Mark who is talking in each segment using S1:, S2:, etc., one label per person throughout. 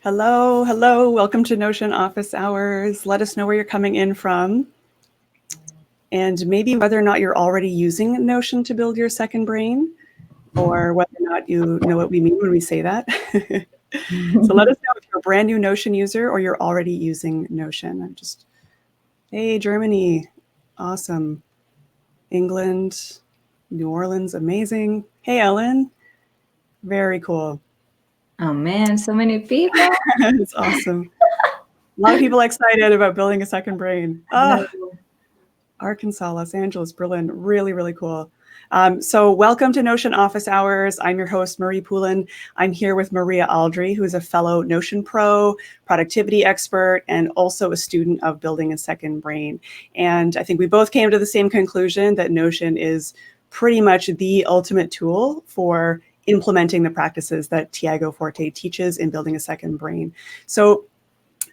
S1: Hello, hello. Welcome to Notion Office Hours. Let us know where you're coming in from and maybe whether or not you're already using Notion to build your second brain or whether or not you know what we mean when we say that. So let us know if you're a brand new Notion user or you're already using Notion. Hey, Germany, awesome. England, New Orleans, amazing. Hey, Ellen, very cool.
S2: Oh man, so many people.
S1: It's awesome. A lot of people excited about building a second brain. Oh, Arkansas, Los Angeles, Berlin, really, really cool. So welcome to Notion Office Hours. I'm your host, Marie Poulin. I'm here with Maria Aldrey, who is a fellow Notion Pro, productivity expert, and also a student of building a second brain. And I think we both came to the same conclusion that Notion is pretty much the ultimate tool for implementing the practices that Tiago Forte teaches in building a second brain. So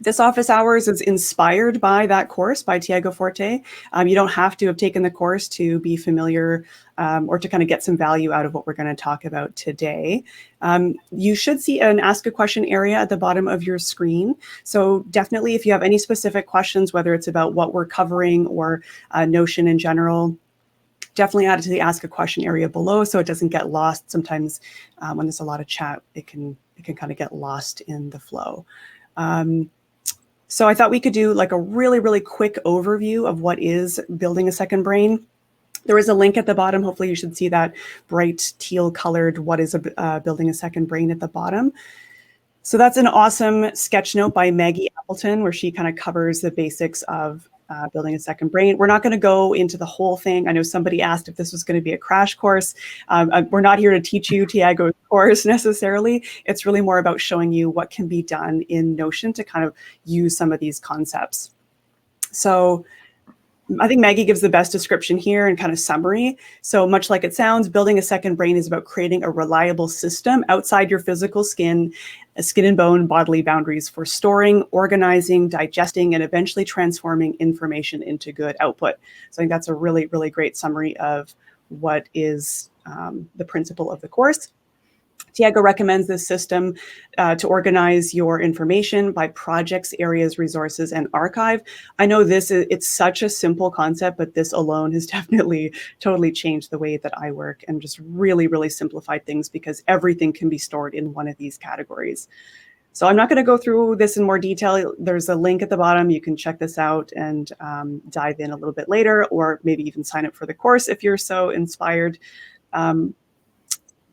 S1: this office hours is inspired by that course by Tiago Forte. You don't have to have taken the course to be familiar or to kind of get some value out of what we're going to talk about today. You should see an ask a question area at the bottom of your screen. So definitely if you have any specific questions, whether it's about what we're covering or Notion in general, definitely add it to the ask a question area below so it doesn't get lost. Sometimes when there's a lot of chat, it can kind of get lost in the flow. So I thought we could do like a really, really quick overview of what is building a second brain. There is a link at the bottom. Hopefully you should see that bright teal colored what is building a second brain at the bottom. So that's an awesome sketch note by Maggie Appleton where she kind of covers the basics of building a second brain. We're not going to go into the whole thing. I know somebody asked if this was going to be a crash course. We're not here to teach you Tiago's course necessarily. It's really more about showing you what can be done in Notion to kind of use some of these concepts. So I think Maggie gives the best description here and kind of summary. So much like it sounds, building a second brain is about creating a reliable system outside your physical skin and bone bodily boundaries for storing, organizing, digesting, and eventually transforming information into good output. So I think that's a really, really great summary of what is the principle of the course. Tiago recommends this system to organize your information by projects, areas, resources, and archive. I know it's such a simple concept, but this alone has definitely totally changed the way that I work and just really, really simplified things because everything can be stored in one of these categories. So I'm not going to go through this in more detail. There's a link at the bottom. You can check this out and dive in a little bit later, or maybe even sign up for the course if you're so inspired.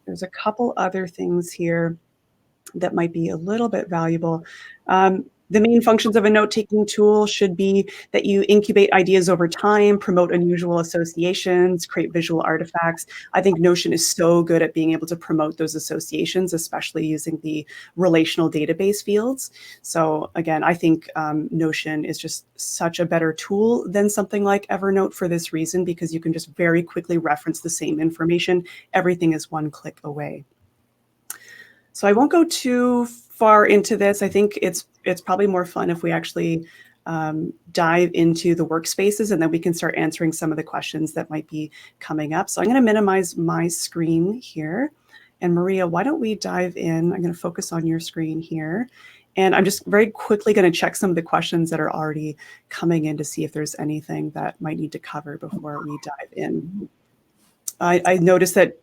S1: There's a couple other things here that might be a little bit valuable. The main functions of a note-taking tool should be that you incubate ideas over time, promote unusual associations, create visual artifacts. I think Notion is so good at being able to promote those associations, especially using the relational database fields. So again, I think Notion is just such a better tool than something like Evernote for this reason, because you can just very quickly reference the same information. Everything is one click away. So I won't go too far into this. I think it's probably more fun if we actually dive into the workspaces and then we can start answering some of the questions that might be coming up. So I'm going to minimize my screen here. And Maria, why don't we dive in? I'm going to focus on your screen here. And I'm just very quickly going to check some of the questions that are already coming in to see if there's anything that might need to cover before we dive in. I noticed that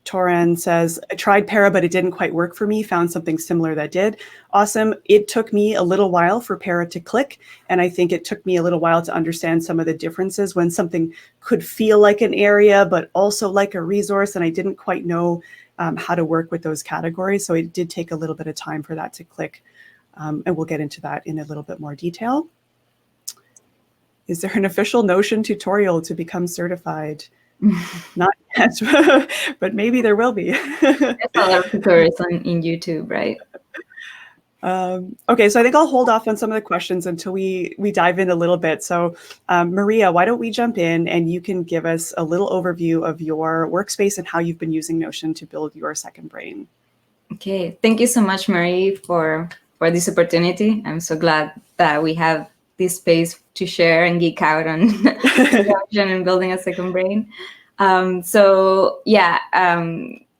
S1: Toran says, I tried Para, but it didn't quite work for me. Found something similar that did. Awesome. It took me a little while for Para to click. And I think it took me a little while to understand some of the differences when something could feel like an area, but also like a resource. And I didn't quite know how to work with those categories. So it did take a little bit of time for that to click. And we'll get into that in a little bit more detail. Is there an official Notion tutorial to become certified? Not yet, but maybe there will be.
S2: There's a lot of tutorials in YouTube, right?
S1: Okay, so I think I'll hold off on some of the questions until we dive in a little bit. So Maria, why don't we jump in and you can give us a little overview of your workspace and how you've been using Notion to build your second brain.
S2: Okay, thank you so much, Marie, for this opportunity. I'm so glad that we have this space to share and geek out on Notion and building a second brain.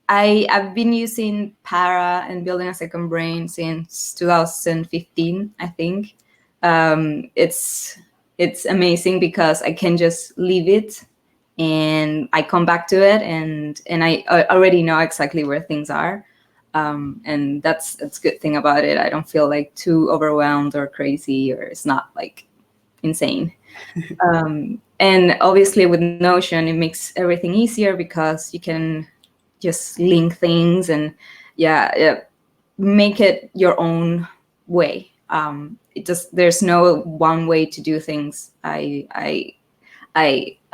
S2: I've been using Para and building a second brain since 2015, I think. It's amazing because I can just leave it and I come back to it, and I already know exactly where things are. And that's a good thing about it. I don't feel like too overwhelmed or crazy, or it's not like insane. And obviously with Notion, it makes everything easier because you can just link things and yeah, make it your own way. It just, there's no one way to do things. I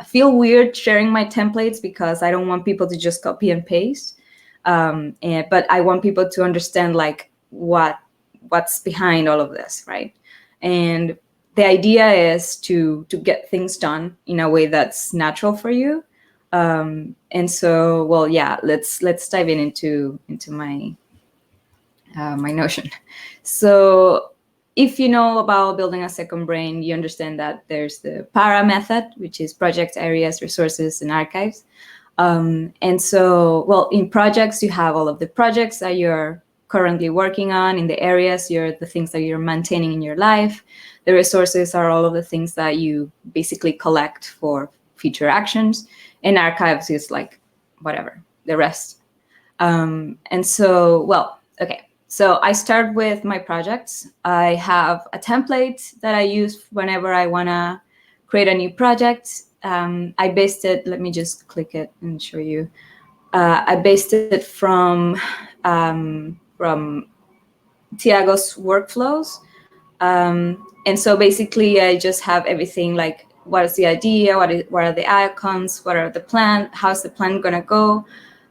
S2: feel weird sharing my templates because I don't want people to just copy and paste. But I want people to understand like what's behind all of this, right? And the idea is to get things done in a way that's natural for you. And so, well, yeah, let's dive into my my Notion. So if you know about building a second brain, you understand that there's the Para method, which is project areas, resources, and archives. And so, well, in projects, you have all of the projects that you're currently working on. In the areas, you're the things that you're maintaining in your life. The resources are all of the things that you basically collect for future actions. And archives is like whatever, the rest. And so, well, okay. So I start with my projects. I have a template that I use whenever I want to create a new project. I based it, let me just click it and show you. I based it from Tiago's workflows. And so basically I just have everything like, what is the idea? What are the icons? What are the plan? How's the plan gonna go?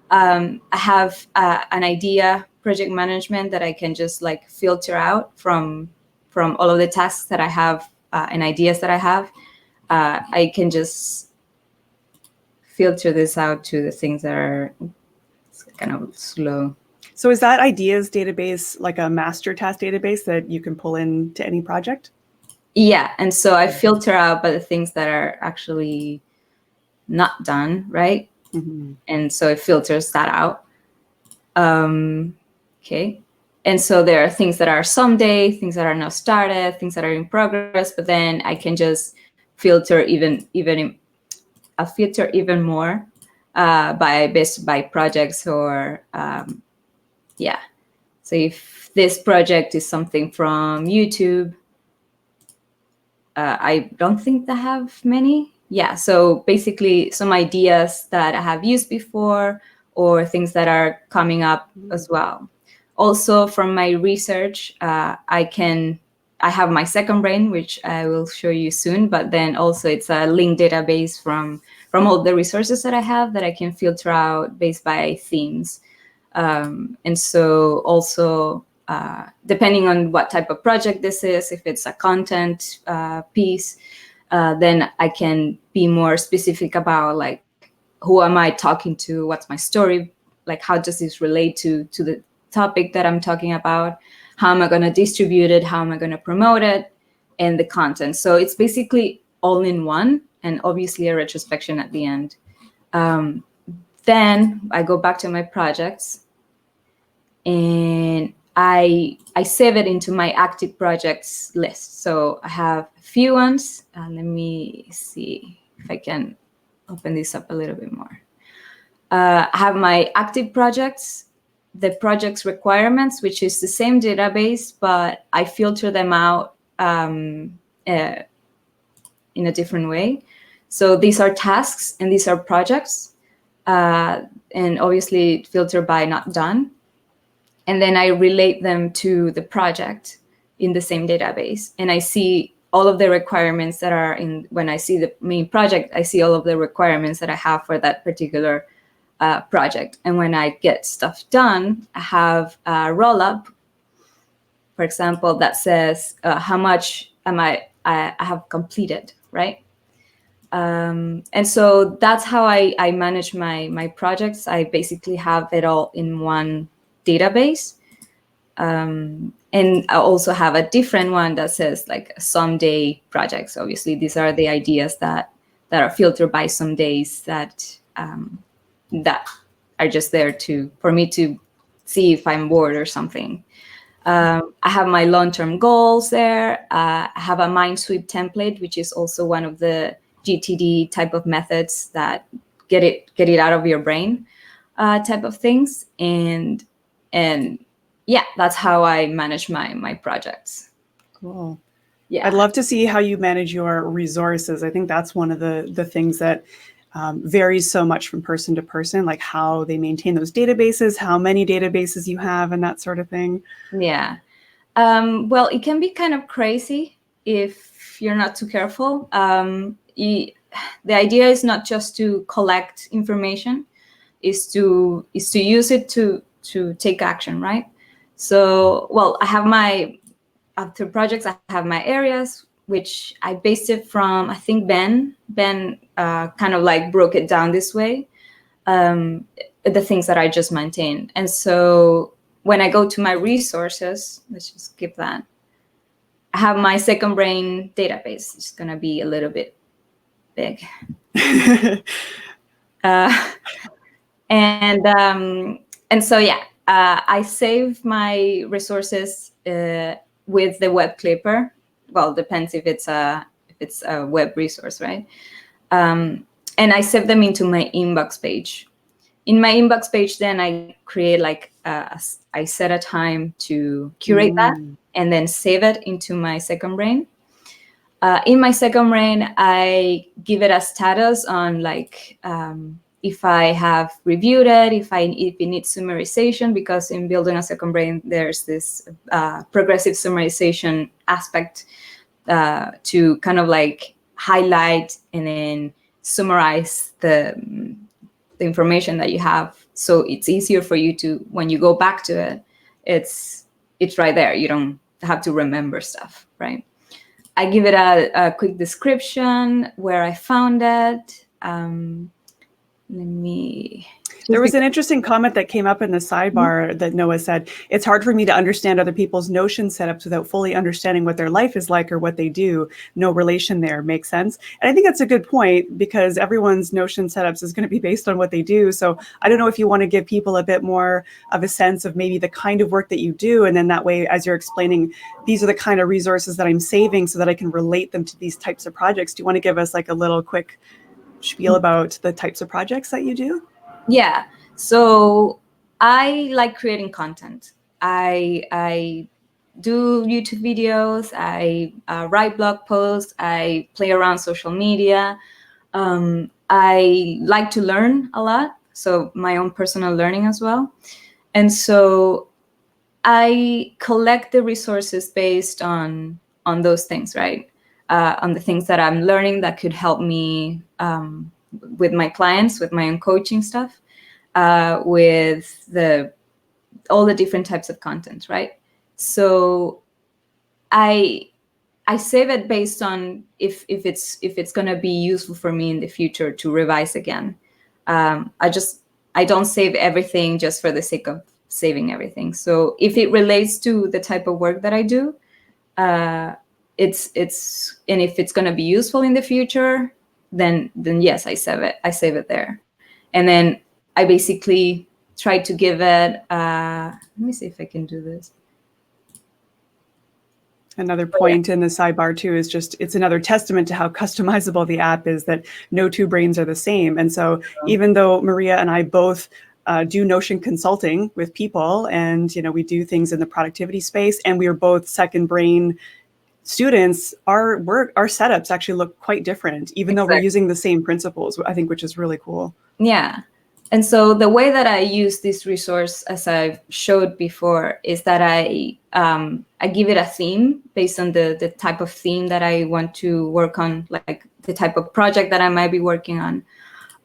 S2: I have an idea project management that I can just like filter out from all of the tasks that I have and ideas that I have. I can just filter this out to the things that are kind of slow.
S1: So is that ideas database like a master task database that you can pull into any project?
S2: Yeah, and so I filter out by the things that are actually not done, right?
S1: Mm-hmm.
S2: And so it filters that out. Okay. And so there are things that are someday, things that are not started, things that are in progress, but then I can just filter even more by projects or yeah. So if this project is something from YouTube, I don't think they have many. Yeah, so basically some ideas that I have used before or things that are coming up as well. Also from my research, I have my second brain, which I will show you soon, but then also it's a linked database from all the resources that I have that I can filter out based by themes. And so also, depending on what type of project this is, if it's a content piece, then I can be more specific about like, who am I talking to? What's my story? Like, how does this relate to the topic that I'm talking about? How am I going to distribute it? How am I going to promote it? And the content. So it's basically all in one, and obviously a retrospection at the end. Then I go back to my projects and I save it into my active projects list. So I have a few ones. Let me see if I can open this up a little bit more. I have my active projects, the projects requirements, which is the same database, but I filter them out in a different way. So these are tasks and these are projects, and obviously filter by not done. And then I relate them to the project in the same database. And I see all of the requirements that are in, when I see the main project, I see all of the requirements that I have for that particular project. And when I get stuff done, I have a roll-up, for example, that says how much I have completed, right? And so that's how I manage my projects. I basically have it all in one database. And I also have a different one that says like someday projects. Obviously, these are the ideas that are filtered by some days that are just there for me to see if I'm bored or something. I have my long-term goals there. I have a mind sweep template, which is also one of the GTD type of methods that get it out of your brain type of things. And yeah, that's how I manage my projects.
S1: Cool.
S2: Yeah.
S1: I'd love to see how you manage your resources. I think that's one of the things that varies so much from person to person, like how they maintain those databases, how many databases you have, and that sort of thing.
S2: Yeah. Well, it can be kind of crazy if you're not too careful. The idea is not just to collect information, is to use it to take action, right? So, well, I have after projects, I have my areas, which I based it from, I think Ben kind of like broke it down this way, the things that I just maintained. And so when I go to my resources, let's just skip that. I have my second brain database. It's going to be a little bit big. And so, yeah, I save my resources with the web clipper. Well, depends if it's a web resource, right? And I save them into my inbox page. In my inbox page, then I create like I set a time to curate that and then save it into my second brain. In my second brain, I give it a status on like if I have reviewed it, if it needs summarization, because in building a second brain, there's this progressive summarization aspect to kind of like highlight and then summarize the information that you have, so it's easier for you to, when you go back to it, it's right there. You don't have to remember stuff, right? I give it a quick description where I found it.
S1: There was an interesting comment that came up in the sidebar that Noah said, it's hard for me to understand other people's Notion setups without fully understanding what their life is like or what they do. No relation there. Makes sense. And I think that's a good point, because everyone's Notion setups is going to be based on what they do. So I don't know if you want to give people a bit more of a sense of maybe the kind of work that you do. And then that way, as you're explaining, these are the kind of resources that I'm saving so that I can relate them to these types of projects. Do you want to give us like a little quick spiel about the types of projects that you do?
S2: Yeah. So I like creating content. I do YouTube videos. I write blog posts. I play around social media. I like to learn a lot. So my own personal learning as well. And so I collect the resources based on those things, right? On the things that I'm learning that could help me with my clients, with my own coaching stuff, with all the different types of content, right? So I save it based on if it's going to be useful for me in the future to revise again. I don't save everything just for the sake of saving everything. So if it relates to the type of work that I do, it's and if it's going to be useful in the future, then yes, I save it there. And then I basically try to give it let me see if I can do this.
S1: Another point in the sidebar too is just, it's another testament to how customizable the app is, that no two brains are the same. And so even though Maria and I both do Notion consulting with people, and we do things in the productivity space, and we are both second brain students, our setups actually look quite different, even though we're using the same principles, I think, which is really cool.
S2: Yeah. And so the way that I use this resource, as I've showed before, is that I give it a theme based on the type of theme that I want to work on, like the type of project that I might be working on.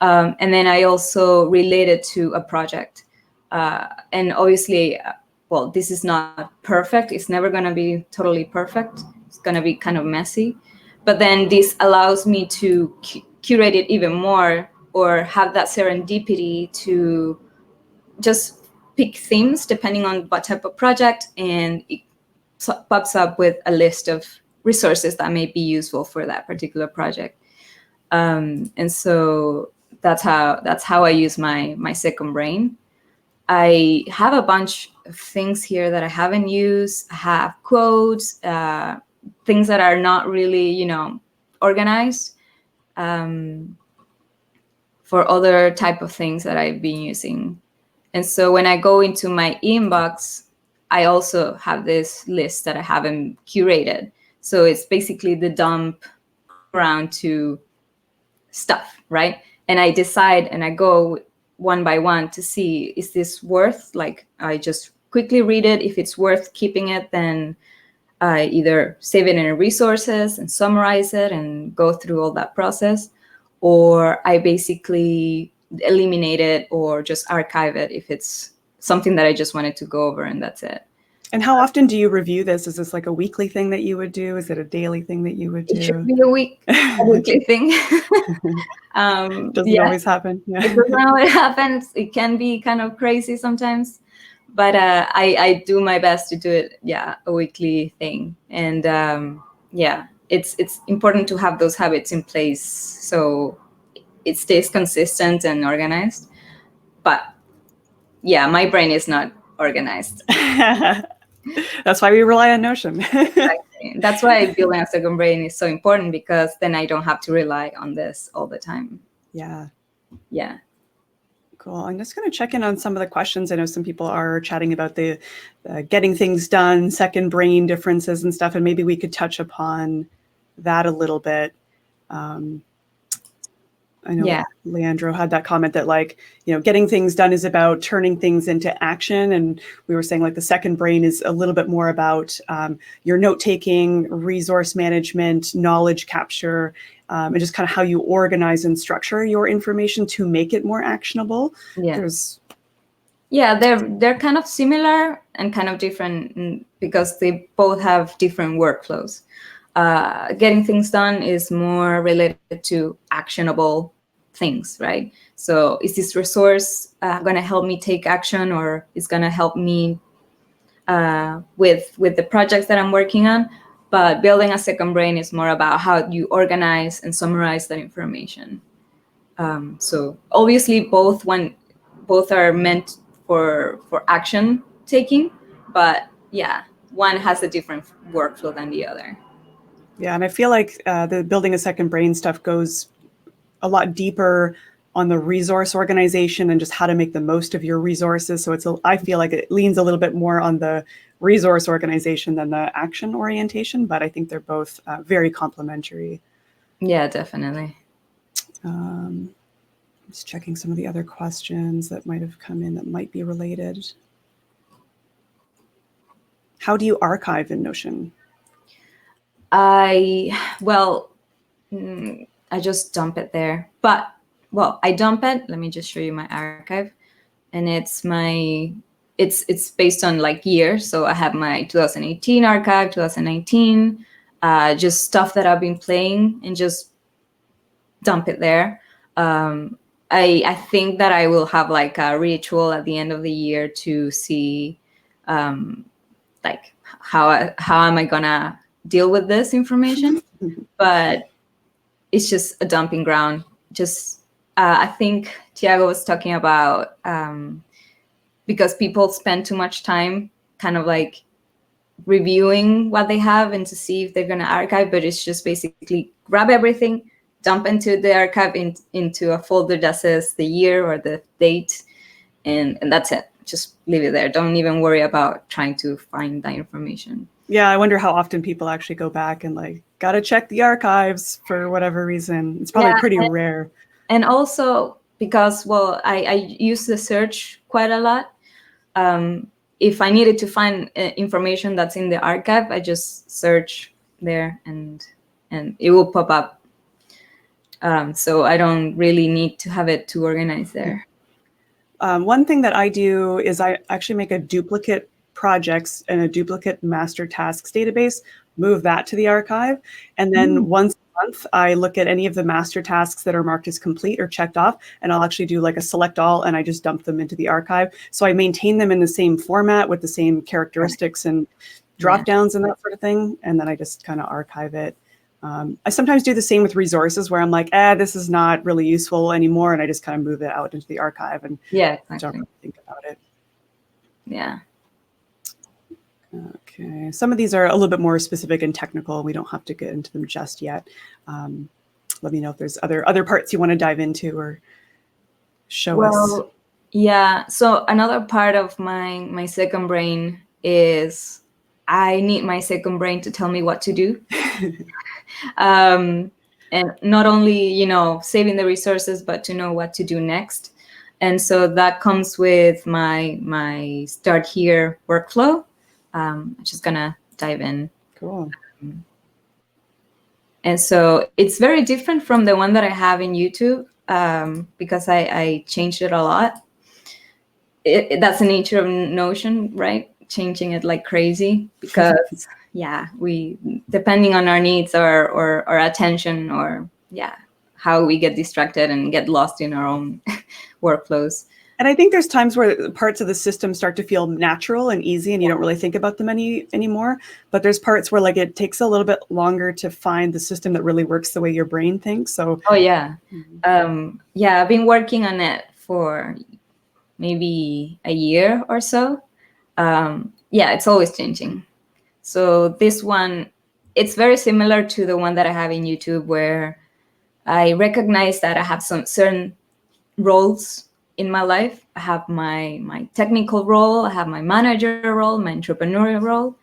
S2: And then I also relate it to a project. And obviously, well, this is not perfect. It's never going to be totally perfect. It's going to be kind of messy. But then this allows me to curate it even more, or have that serendipity to just pick themes depending on what type of project, and it pops up with a list of resources that may be useful for that particular project. And so that's how I use my second brain. I have a bunch of things here that I haven't used. I have quotes, things that are not really, organized, for other type of things that I've been using. And so when I go into my inbox, I also have this list that I haven't curated. So it's basically the dump around to stuff, right? And I decide and I go one by one to see, is this worth, like, I just quickly read it. If it's worth keeping it, then I either save it in resources and summarize it and go through all that process, or I basically eliminate it or just archive it if it's something that I just wanted to go over and that's it.
S1: And how often do you review this? Is this like a weekly thing that you would do? Is it a daily thing that you would do?
S2: It should be a weekly thing.
S1: Doesn't always happen. Yeah.
S2: It doesn't always happen. It can be kind of crazy sometimes, but I do my best to do it. Yeah, a weekly thing, and it's important to have those habits in place so it stays consistent and organized. But yeah, my brain is not organized.
S1: That's why we rely on Notion.
S2: Exactly. That's why building a second brain is so important, because then I don't have to rely on this all the time.
S1: Yeah.
S2: Yeah.
S1: Cool. I'm just going to check in on some of the questions. I know some people are chatting about the getting things done, second brain differences and stuff, and maybe we could touch upon that a little bit. I know Leandro had that comment that, like, getting things done is about turning things into action. And we were saying, like, the second brain is a little bit more about your note-taking, resource management, knowledge capture, and just kind of how you organize and structure your information to make it more actionable.
S2: Yeah. They're kind of similar and kind of different because they both have different workflows. Getting things done is more related to actionable things, right? So is this resource going to help me take action, or is going to help me with the projects that I'm working on? But building a second brain is more about how you organize and summarize that information. So obviously both are meant for action taking, but yeah, one has a different workflow than the other.
S1: Yeah, and I feel like the building a second brain stuff goes a lot deeper on the resource organization and just how to make the most of your resources. So I feel like it leans a little bit more on the resource organization than the action orientation, but I think they're both very complementary.
S2: Yeah, definitely.
S1: Just checking some of the other questions that might have come in that might be related. How do you archive in Notion?
S2: I just dump it there. But, I dump it. Let me just show you my archive. And it's based on like years. So I have my 2018 archive, 2019, just stuff that I've been playing, and just dump it there. I think that I will have like a ritual at the end of the year to see like how am I gonna deal with this information. But it's just a dumping ground. Just I think Tiago was talking about because people spend too much time kind of like reviewing what they have and to see if they're going to archive, but it's just basically grab everything, dump into the archive into a folder that says the year or the date, and that's it. Just leave it there. Don't even worry about trying to find that information.
S1: Yeah, I wonder how often people actually go back and like, gotta check the archives for whatever reason. It's probably pretty rare.
S2: And also because, I use the search quite a lot. If I needed to find information that's in the archive, I just search there and it will pop up. So I don't really need to have it too organized there.
S1: One thing that I do is I actually make a duplicate projects and a duplicate master tasks database, move that to the archive. And then once a month, I look at any of the master tasks that are marked as complete or checked off, and I'll actually do like a select all, and I just dump them into the archive. So I maintain them in the same format with the same characteristics and drop downs and that sort of thing. And then I just kind of archive it. I sometimes do the same with resources where I'm like, this is not really useful anymore. And I just kind of move it out into the archive and don't really think about it.
S2: Yeah.
S1: Okay. Some of these are a little bit more specific and technical. We don't have to get into them just yet. Let me know if there's other parts you want to dive into or show us.
S2: Yeah. So another part of my second brain is I need my second brain to tell me what to do. And not only, saving the resources, but to know what to do next. And so that comes with my Start Here workflow. I'm just gonna dive in.
S1: Cool.
S2: And so it's very different from the one that I have in YouTube, because I changed it a lot. That's the nature of Notion, right? Changing it like crazy, because we, depending on our needs or attention, or how we get distracted and get lost in our own workflows.
S1: And I think there's times where parts of the system start to feel natural and easy and you don't really think about them anymore. But there's parts where like it takes a little bit longer to find the system that really works the way your brain thinks. So
S2: I've been working on it for maybe a year or so. It's always changing. So this one, it's very similar to the one that I have in YouTube, where I recognize that I have some certain roles in my life. I have my technical role, I have my manager role, my entrepreneurial role,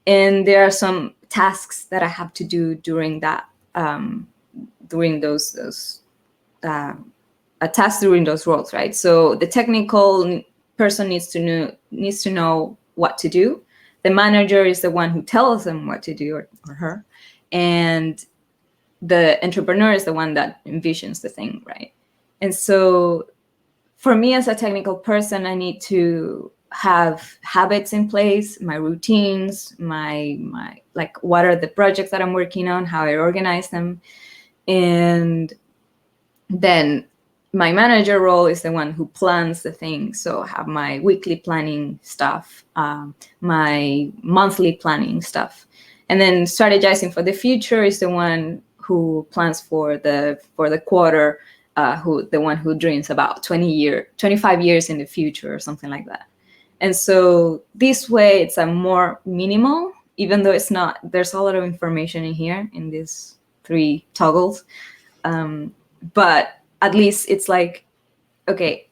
S2: and there are some tasks that I have to do during that, during those tasks during those roles, right? So the technical person needs to know what to do. The manager is the one who tells them what to do, or her, and the entrepreneur is the one that envisions the thing, right? And so for me as a technical person, I need to have habits in place, my routines, my like what are the projects that I'm working on, how I organize them. And then my manager role is the one who plans the thing. So I have my weekly planning stuff, my monthly planning stuff. And then strategizing for the future is the one who plans for the quarter, the one who dreams about 25 years in the future or something like that. And so this way it's a more minimal, even though it's not, there's a lot of information in here in these 3 toggles. But at least it's like, okay,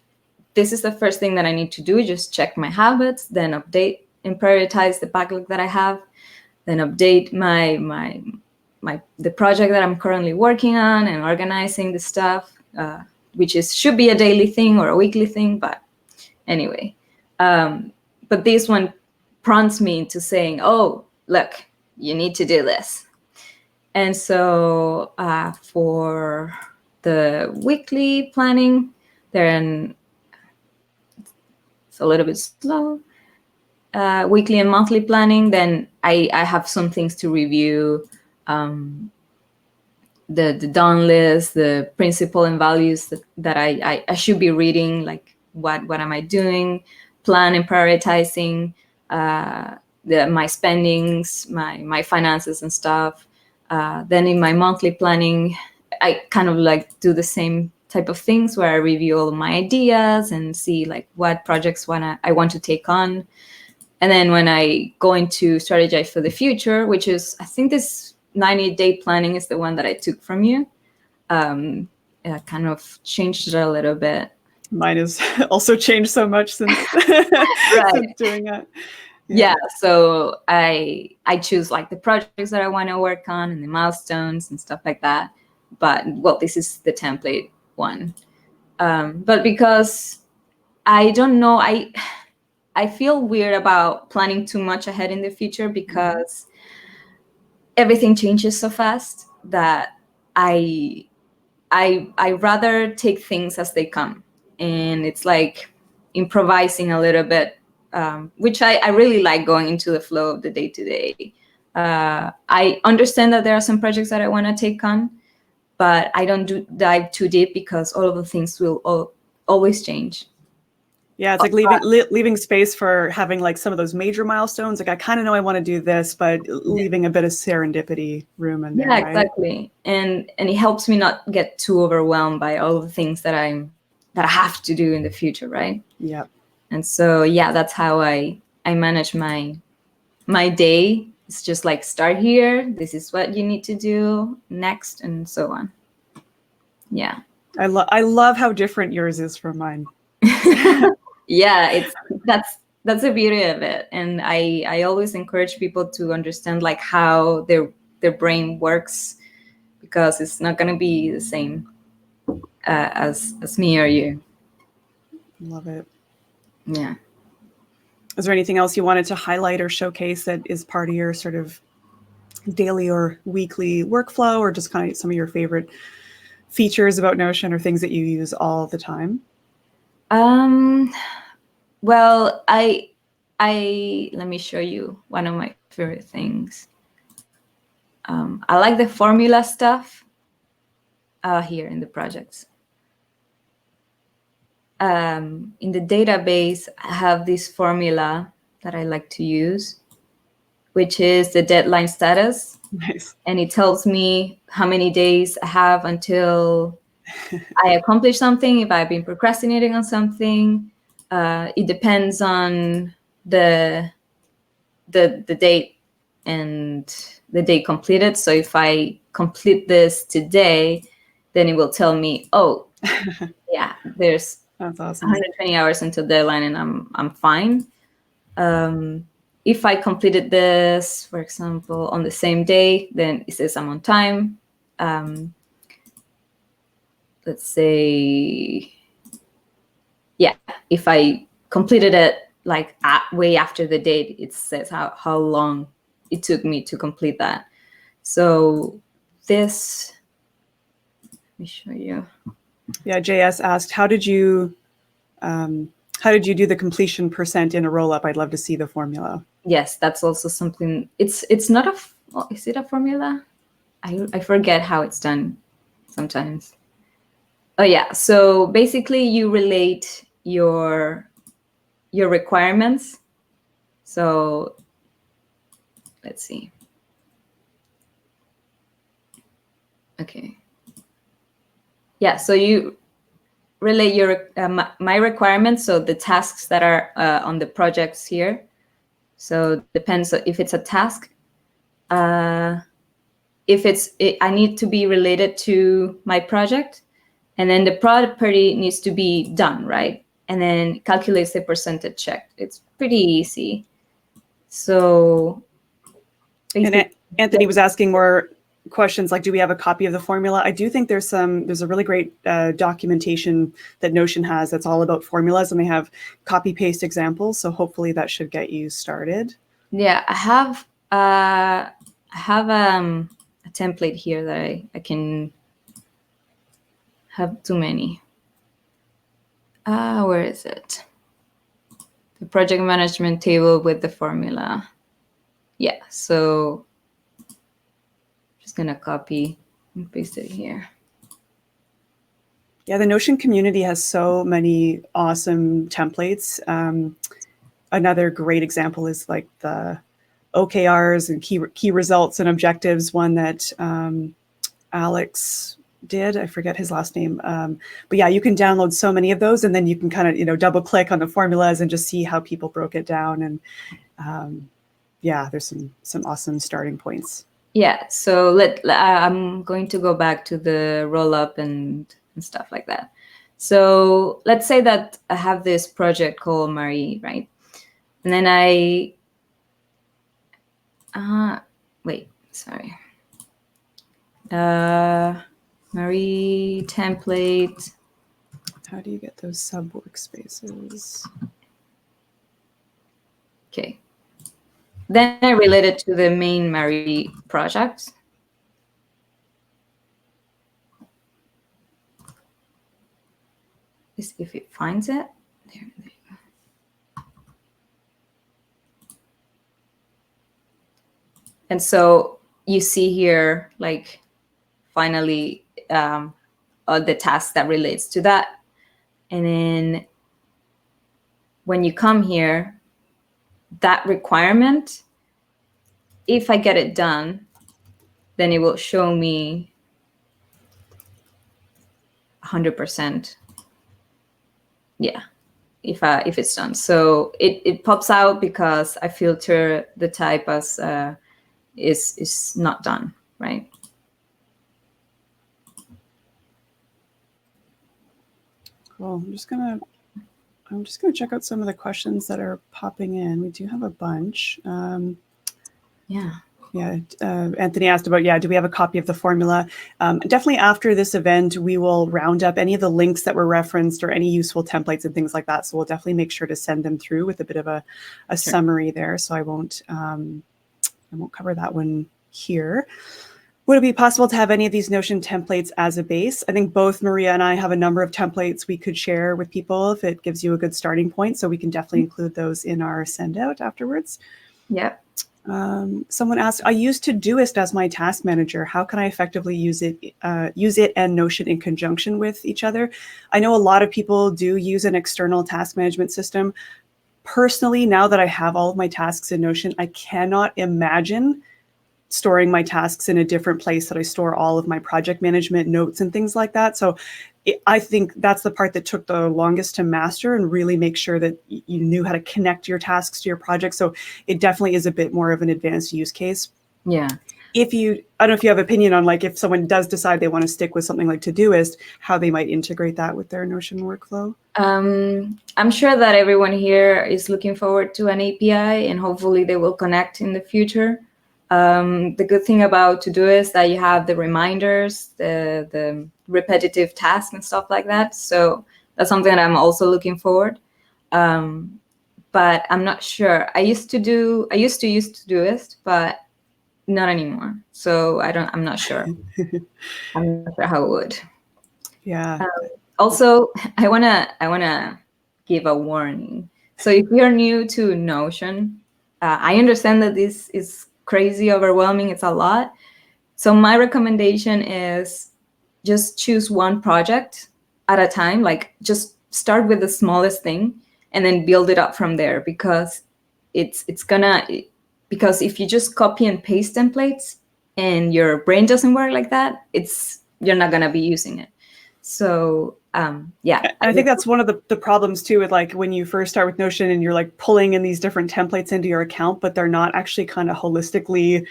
S2: this is the first thing that I need to do. Just check my habits, then update and prioritize the backlog that I have, then update the project that I'm currently working on and organizing the stuff, which should be a daily thing or a weekly thing. But anyway, but this one prompts me into saying, oh, look, you need to do this. And so for the weekly planning, then it's a little bit slow. Weekly and monthly planning, then I have some things to review. The done list, the principle and values that I should be reading, like what am I doing, plan and prioritizing my spendings, my finances and stuff. Then in my monthly planning, I kind of like do the same type of things where I review all of my ideas and see like what projects I want to take on. And then when I go into strategize for the future, which is, I think this 90-day planning is the one that I took from you. I kind of changed it a little bit.
S1: Mine has also changed so much since, since doing it.
S2: Yeah, so I choose like the projects that I want to work on and the milestones and stuff like that. But well, this is the template one. But because I don't know, I feel weird about planning too much ahead in the future, because everything changes so fast that I rather take things as they come. And it's like improvising a little bit, which I really like, going into the flow of the day-to-day. I understand that there are some projects that I want to take on, but I don't dive too deep, because all of the things will always change.
S1: Yeah, it's like leaving space for having like some of those major milestones. Like I kind of know I want to do this, but leaving a bit of serendipity room in there.
S2: Yeah,
S1: right?
S2: exactly. And it helps me not get too overwhelmed by all the things that I have to do in the future, right?
S1: Yeah.
S2: And so yeah, that's how I manage my day. It's just like, start here, this is what you need to do next, and so on. Yeah.
S1: I love how different yours is from mine.
S2: Yeah, that's the beauty of it. And I always encourage people to understand like how their brain works, because it's not going to be the same as me or you.
S1: Love it.
S2: Yeah.
S1: Is there anything else you wanted to highlight or showcase that is part of your sort of daily or weekly workflow, or just kind of some of your favorite features about Notion or things that you use all the time?
S2: Well, I let me show you one of my favorite things. I like the formula stuff here in the projects. In the database, I have this formula that I like to use, which is the deadline status.
S1: Nice.
S2: And it tells me how many days I have until I accomplish something, if I've been procrastinating on something. It depends on the date and the day completed. So if I complete this today, then it will tell me, oh, yeah, there's
S1: That's awesome.
S2: 120 hours until deadline, and I'm fine. If I completed this, for example, on the same day, then it says I'm on time. Let's say, yeah, if I completed it like way after the date, it says how long it took me to complete that. So this, let me show you.
S1: Yeah, JS asked, how did you do the completion % in a roll-up? I'd love to see the formula.
S2: Yes, that's also something. It's not is it a formula? I forget how it's done sometimes. Oh yeah, so basically you relate your requirements. So let's see. Okay. Yeah, so you relate your my requirements, so the tasks that are on the projects here. So depends if it's a task. If I need to be related to my project, and then the property needs to be done, right? And then calculates the percentage checked. It's pretty easy. So
S1: and Anthony was asking more questions like, do we have a copy of the formula? I do think there's a really great documentation that Notion has that's all about formulas, and they have copy paste examples. So hopefully that should get you started.
S2: Yeah, I have a template here that I can have too many. Where is it? The project management table with the formula. Yeah, so just gonna copy and paste it here.
S1: Yeah, the Notion community has so many awesome templates. Another great example is like the OKRs and key results and objectives one that Alex did. I forget his last name. But yeah, you can download so many of those, and then you can kind of, double click on the formulas and just see how people broke it down. And yeah, there's some awesome starting points.
S2: Yeah, so I'm going to go back to the roll up and stuff like that. So let's say that I have this project called Marie, right? And then wait, sorry. Marie template.
S1: How do you get those sub workspaces?
S2: Okay. Then I relate it to the main Marie project. Let's see if it finds it. There you go. And so you see here, like, finally, the task that relates to that. And then when you come here, that requirement, if I get it done, then it will show me 100%. Yeah, if it's done. So it pops out because I filter the type as is not done, right?
S1: Cool. I'm just gonna check out some of the questions that are popping in. We do have a bunch. Anthony asked about, do we have a copy of the formula? Definitely after this event, we will round up any of the links that were referenced or any useful templates and things like that. So we'll definitely make sure to send them through with a bit of a summary there. So I won't cover that one here. Would it be possible to have any of these Notion templates as a base? I think both Maria and I have a number of templates we could share with people if it gives you a good starting point. So we can definitely include those in our send out afterwards.
S2: Yep.
S1: Someone asked, I use Todoist as my task manager. How can I effectively use it and Notion in conjunction with each other? I know a lot of people do use an external task management system. Personally, now that I have all of my tasks in Notion, I cannot imagine storing my tasks in a different place that I store all of my project management notes and things like that. So I think that's the part that took the longest to master and really make sure that you knew how to connect your tasks to your project. So it definitely is a bit more of an advanced use case.
S2: Yeah.
S1: I don't know if you have opinion on, like, if someone does decide they want to stick with something like Todoist, how they might integrate that with their Notion workflow.
S2: I'm sure that everyone here is looking forward to an API, and hopefully they will connect in the future. The good thing about Todoist is that you have the reminders, the repetitive tasks and stuff like that. So that's something that I'm also looking forward. But I'm not sure. I used to use Todoist, but not anymore. So I'm not sure. I'm not sure how it would.
S1: Yeah.
S2: Also, I wanna give a warning. So if you're new to Notion, I understand that this is crazy, overwhelming. It's a lot. So my recommendation is just choose one project at a time. Like, just start with the smallest thing and then build it up from there, because because if you just copy and paste templates and your brain doesn't work like that, you're not gonna be using it. So
S1: I think that's one of the problems too, with, like, when you first start with Notion and you're like pulling in these different templates into your account, but they're not actually kind of holistically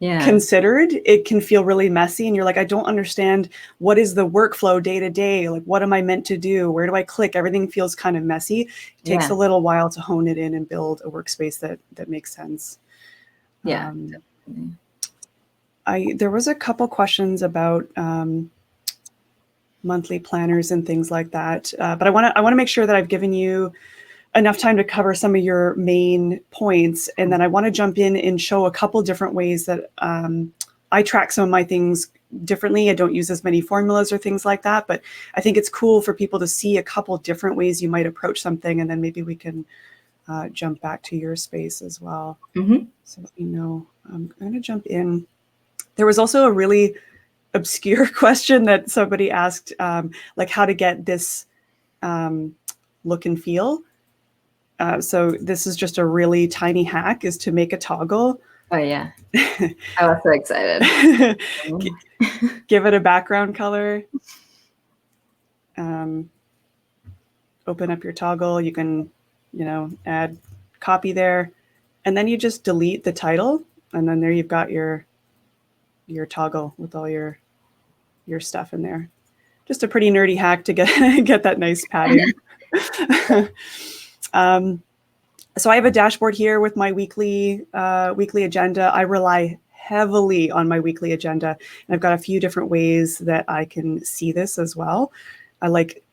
S1: considered. It can feel really messy, and you're like, I don't understand, what is the workflow day to day? Like, what am I meant to do? Where do I click? Everything feels kind of messy. It takes a little while to hone it in and build a workspace that makes sense.
S2: Yeah.
S1: There was a couple questions about monthly planners and things like that. But I want to make sure that I've given you enough time to cover some of your main points. And then I want to jump in and show a couple different ways that I track some of my things differently. I don't use as many formulas or things like that, but I think it's cool for people to see a couple different ways you might approach something. And then maybe we can jump back to your space as well.
S2: Mm-hmm.
S1: So let me know. I'm going to jump in. There was also a really obscure question that somebody asked, like how to get this look and feel. So this is just a really tiny hack, is to make a toggle.
S2: Oh yeah, I was so excited.
S1: Give it a background color. Open up your toggle. You can, add copy there, and then you just delete the title, and then there you've got your toggle with all your stuff in there. Just a pretty nerdy hack to get that nice padding. So I have a dashboard here with my weekly agenda. I rely heavily on my weekly agenda, and I've got a few different ways that I can see this as well. I like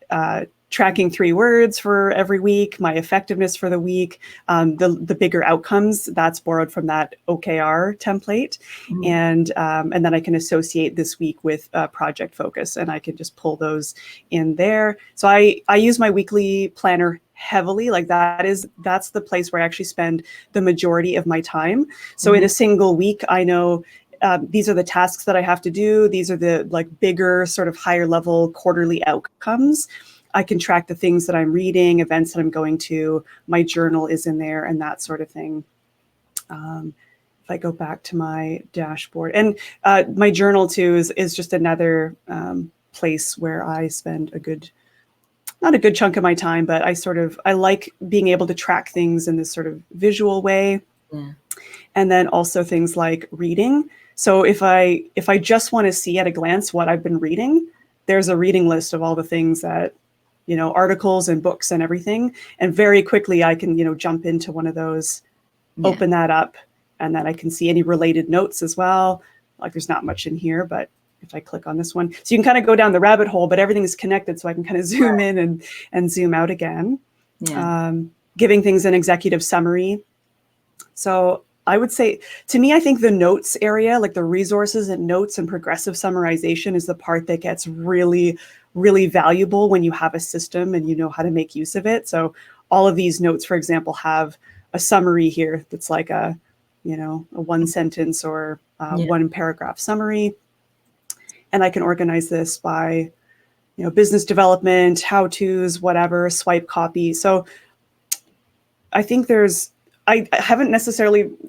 S1: tracking 3 words for every week, my effectiveness for the week, the bigger outcomes, that's borrowed from that OKR template. Mm-hmm. And then I can associate this week with project focus, and I can just pull those in there. So I use my weekly planner heavily. Like, that's the place where I actually spend the majority of my time. So in a single week, I know these are the tasks that I have to do. These are the bigger, sort of higher level quarterly outcomes. I can track the things that I'm reading, events that I'm going to, my journal is in there, and that sort of thing. If I go back to my dashboard, and my journal too is just another place where I spend not a good chunk of my time, but I like being able to track things in this sort of visual way.
S2: Yeah.
S1: And then also things like reading. So if I just want to see at a glance what I've been reading, there's a reading list of all the things that, articles and books and everything. And very quickly I can, jump into one of those, open that up, and then I can see any related notes as well. Like there's not much in here, but if I click on this one, so you can kind of go down the rabbit hole, but everything is connected. So I can kind of zoom in and zoom out again.
S2: Yeah.
S1: Giving things an executive summary. So I would say, to me, I think the notes area, like the resources and notes and progressive summarization, is the part that gets really, really valuable when you have a system and you know how to make use of it. So all of these notes, for example, have a summary here that's like a one sentence or one paragraph summary. And I can organize this by, business development, how-tos, whatever, swipe copy. So I think I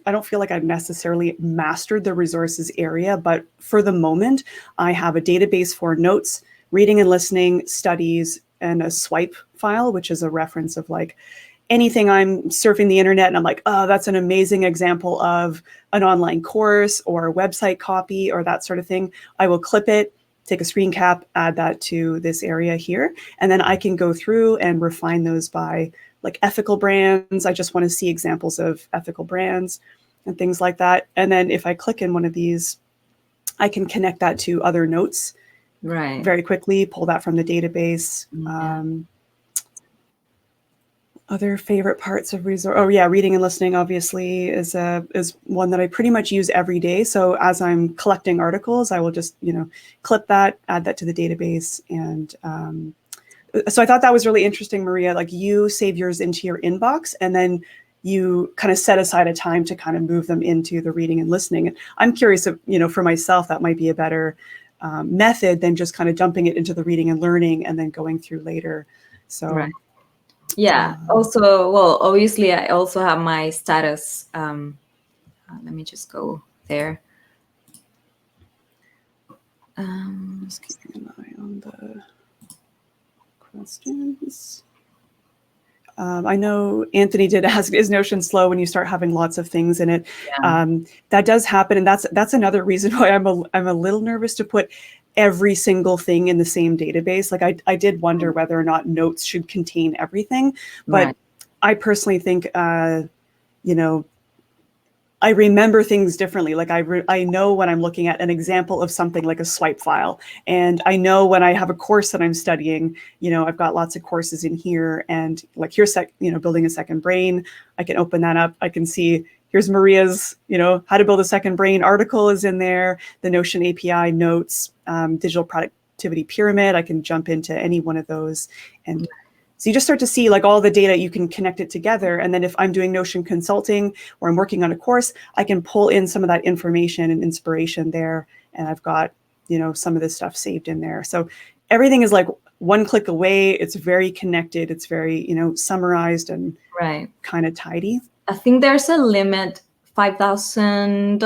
S1: don't feel like I've necessarily mastered the resources area, but for the moment, I have a database for notes, reading and listening, studies, and a swipe file, which is a reference of like anything I'm surfing the internet and I'm like, oh, that's an amazing example of an online course or a website copy or that sort of thing. I will clip it, take a screen cap, add that to this area here, and then I can go through and refine those by like ethical brands. I just want to see examples of ethical brands and things like that. And then if I click in one of these, I can connect that to other notes very quickly, pull that from the database. Other favorite parts of reading and listening obviously is one that I pretty much use every day. So as I'm collecting articles, I will just, clip that, add that to the database. And so I thought that was really interesting, Maria, like you save yours into your inbox and then you kind of set aside a time to kind of move them into the reading and listening. And I'm curious if, for myself, that might be a better method than just kind of dumping it into the reading and learning and then going through later. So,
S2: yeah. Also, well, obviously I also have my status. Let me just go there.
S1: Just keeping an eye on the questions. I know Anthony did ask, is Notion slow when you start having lots of things in it? That does happen. And that's another reason why I'm a little nervous to put every single thing in the same database. Like I did wonder whether or not notes should contain everything, but I personally think, I remember things differently. Like I know when I'm looking at an example of something like a swipe file, and I know when I have a course that I'm studying, I've got lots of courses in here, and like here's building a second brain. I can open that up. I can see here's Maria's, how to build a second brain article is in there. The Notion API notes, digital productivity pyramid. I can jump into any one of those, and so you just start to see like all the data, you can connect it together. And then if I'm doing Notion consulting or I'm working on a course, I can pull in some of that information and inspiration there. And I've got, some of this stuff saved in there. So everything is like one click away. It's very connected. It's very, summarized and kind of tidy.
S2: I think there's a limit, 5,000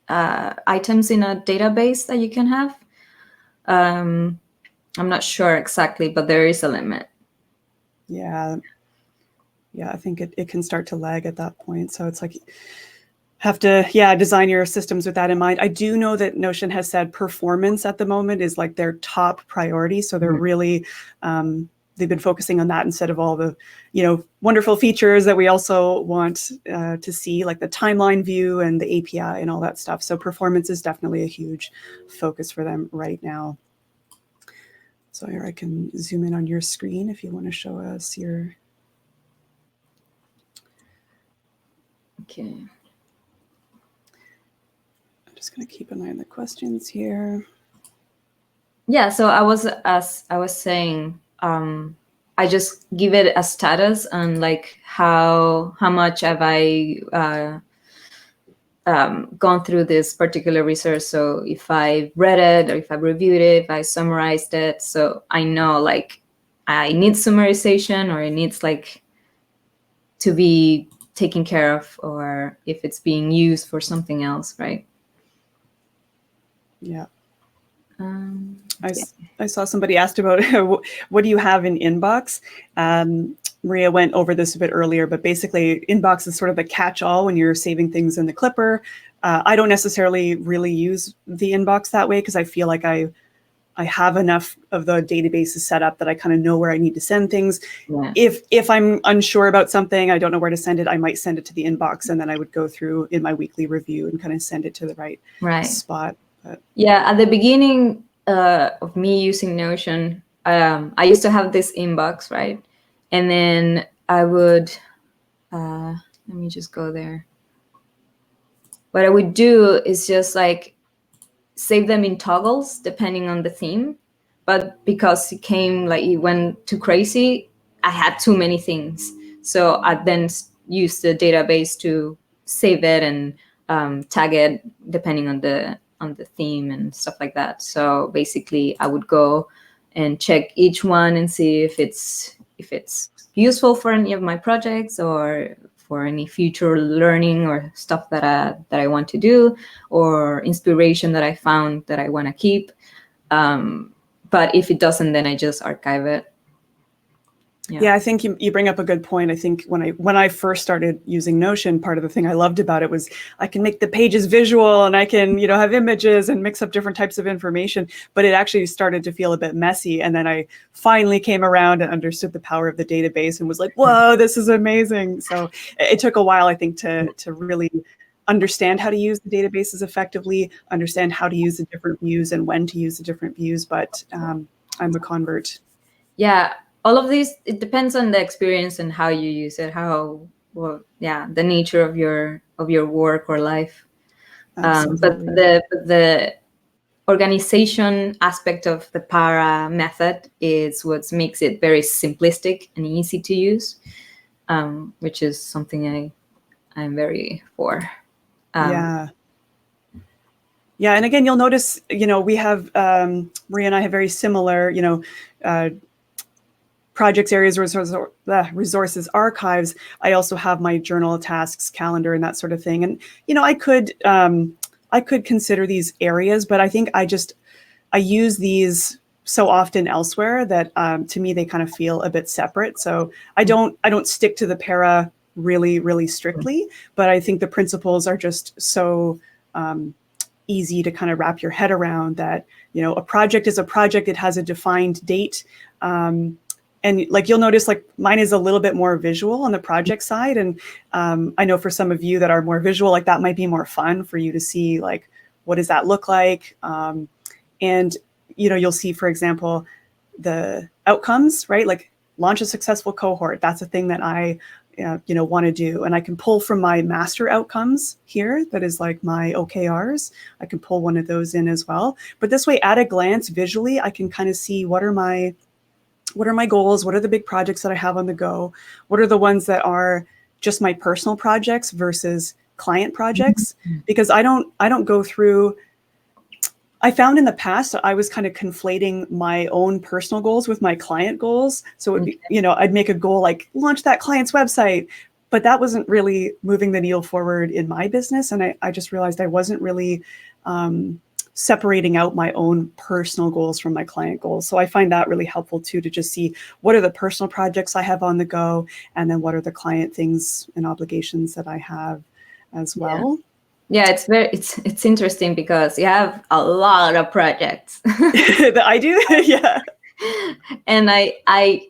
S2: items in a database that you can have. I'm not sure exactly, but there is a limit.
S1: Yeah, I think it can start to lag at that point. So it's like, have to, design your systems with that in mind. I do know that Notion has said performance at the moment is like their top priority. So they're really, they've been focusing on that instead of all the, wonderful features that we also want to see, like the timeline view and the API and all that stuff. So performance is definitely a huge focus for them right now. So here I can zoom in on your screen if you want to show us your.
S2: Okay.
S1: I'm just going to keep an eye on the questions here.
S2: Yeah, so as I was saying, I just give it a status and like how much have I gone through this particular research. So if I read it, or if I reviewed it, if I summarized it, so I know like I need summarization, or it needs like to be taken care of, or if it's being used for something else, right?
S1: Yeah.
S2: Um,
S1: I saw somebody asked about what do you have in Inbox? Maria went over this a bit earlier, but basically Inbox is sort of a catch-all when you're saving things in the Clipper. I don't necessarily really use the Inbox that way because I feel like I have enough of the databases set up that I kind of know where I need to send things.
S2: yeah.
S1: If I'm unsure about something, I don't know where to send it, I might send it to the Inbox, and then I would go through in my weekly review and kind of send it to the right spot. But
S2: yeah, at the beginning of me using Notion, I used to have this inbox, right? And then I would, let me just go there. What I would do is just like save them in toggles depending on the theme. But because it went too crazy, I had too many things. So I then used the database to save it and tag it depending on the theme and stuff like that. So basically I would go and check each one and see if it's useful for any of my projects, or for any future learning or stuff that I want to do, or inspiration that I found that I want to keep. But if it doesn't, then I just archive it.
S1: Yeah, I think you bring up a good point. I think when I first started using Notion, part of the thing I loved about it was I can make the pages visual, and I can, have images and mix up different types of information, but it actually started to feel a bit messy. And then I finally came around and understood the power of the database and was like, whoa, this is amazing. So it took a while, I think, to really understand how to use the databases effectively, understand how to use the different views and when to use the different views. But I'm a convert.
S2: Yeah. All of these, it depends on the experience and how you use it, the nature of your work or life. But the organization aspect of the para method is what makes it very simplistic and easy to use, which is something I'm very for.
S1: Yeah, and again, you'll notice, we have Maria and I have very similar, projects, areas, resources, archives. I also have my journal, tasks, calendar, and that sort of thing. And I could consider these areas, but I think I use these so often elsewhere that to me they kind of feel a bit separate. So I don't stick to the para really, really strictly, but I think the principles are just so easy to kind of wrap your head around, that a project is a project. It has a defined date. And like you'll notice, like mine is a little bit more visual on the project side. And I know for some of you that are more visual, like that might be more fun for you to see, like, what does that look like? And, you'll see, for example, the outcomes, right? Like launch a successful cohort. That's a thing that I, want to do. And I can pull from my master outcomes here. That is like my OKRs. I can pull one of those in as well. But this way, at a glance, visually, I can kind of see what are my goals? What are the big projects that I have on the go? What are the ones that are just my personal projects versus client projects? Because I don't go through, I found in the past I was kind of conflating my own personal goals with my client goals. So it would be, I'd make a goal like launch that client's website, but that wasn't really moving the needle forward in my business. And I just realized I wasn't really separating out my own personal goals from my client goals. So I find that really helpful too, to just see what are the personal projects I have on the go, and then what are the client things and obligations that I have as well.
S2: Yeah, it's interesting because you have a lot of projects.
S1: I do, yeah.
S2: And I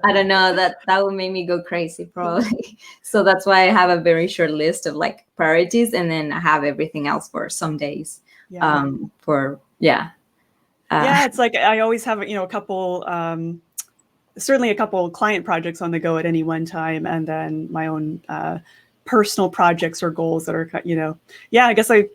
S2: don't know, that would make me go crazy probably. So that's why I have a very short list of like priorities, and then I have everything else for some days.
S1: Yeah. It's like I always have a couple, certainly a couple client projects on the go at any one time, and then my own personal projects or goals that are I guess I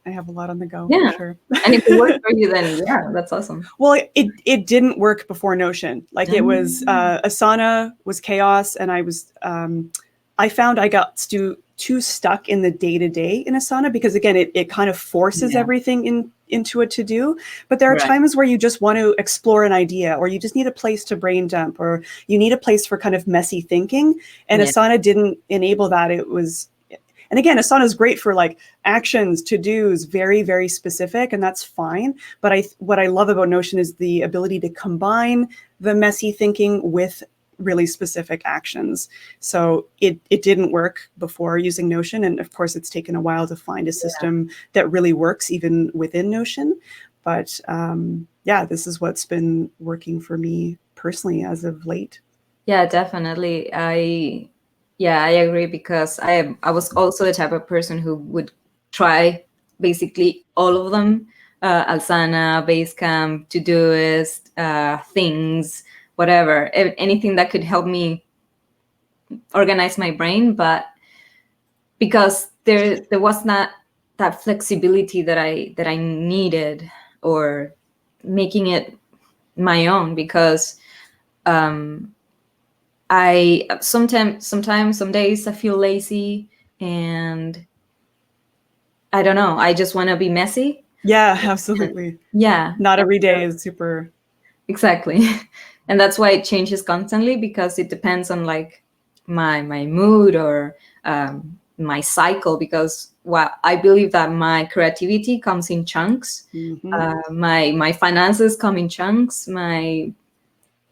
S1: have a lot on the go.
S2: Yeah,
S1: for sure.
S2: And if it works for you, then that's awesome.
S1: Well, it didn't work before Notion. Like it was Asana was chaos, and I found I got too stuck in the day-to-day in Asana, because again, it kind of forces everything into a to-do. But there are times where you just want to explore an idea, or you just need a place to brain dump, or you need a place for kind of messy thinking. And Asana didn't enable that. And again, Asana is great for like actions, to-dos, very, very specific, and that's fine. But what I love about Notion is the ability to combine the messy thinking with really specific actions. So it didn't work before using Notion. And of course, it's taken a while to find a system that really works even within Notion. But this is what's been working for me personally as of late.
S2: Yeah, definitely. I agree, because I was also the type of person who would try basically all of them, Asana, Basecamp, Todoist, things, whatever, anything that could help me organize my brain. But because there was not that flexibility that I needed, or making it my own, because I sometimes some days I feel lazy, and I don't know, I just want to be messy.
S1: Yeah, absolutely.
S2: Yeah.
S1: Not every day is super.
S2: Exactly. And that's why it changes constantly, because it depends on like my mood, or my cycle, because I believe that my creativity comes in chunks. My finances come in chunks.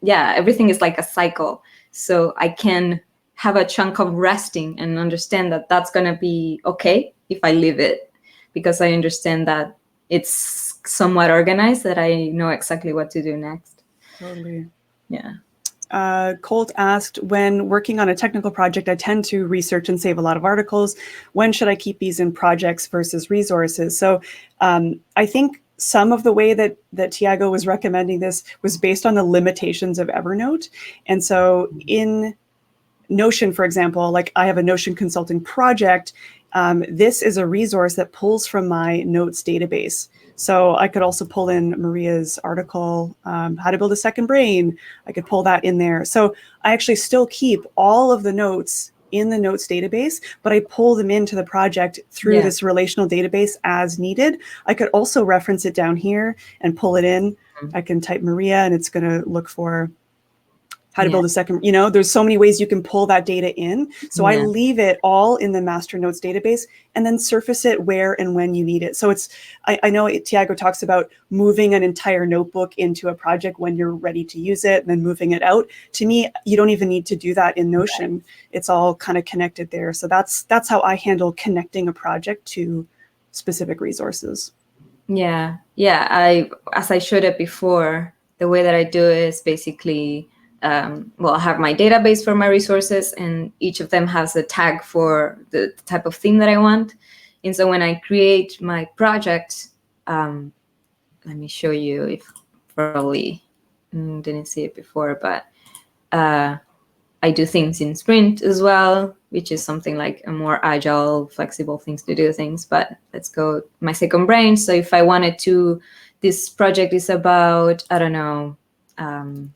S2: Everything is like a cycle. So I can have a chunk of resting and understand that that's going to be okay if I leave it, because I understand that it's somewhat organized, that I know exactly what to do next.
S1: Totally.
S2: Yeah.
S1: Colt asked, when working on a technical project, I tend to research and save a lot of articles. When should I keep these in projects versus resources? So I think some of the way that Tiago was recommending this was based on the limitations of Evernote. And so in Notion, for example, like I have a Notion consulting project. This is a resource that pulls from my notes database. So I could also pull in Maria's article, How to Build a Second Brain. I could pull that in there. So I actually still keep all of the notes in the notes database, but I pull them into the project through this relational database as needed. I could also reference it down here and pull it in. I can type Maria and it's going to look for how to build a second, there's so many ways you can pull that data in. So I leave it all in the master notes database and then surface it where and when you need it. So I know Tiago talks about moving an entire notebook into a project when you're ready to use it and then moving it out. To me, you don't even need to do that in Notion. Right. It's all kind of connected there. So that's how I handle connecting a project to specific resources.
S2: Yeah. As I showed it before, the way that I do it is basically, I have my database for my resources, and each of them has a tag for the type of theme that I want. And so when I create my project, let me show you, if probably didn't see it before, but I do things in Sprint as well, which is something like a more agile, flexible things to do things. But let's go my second brain. So if I wanted to, this project is about, I don't know,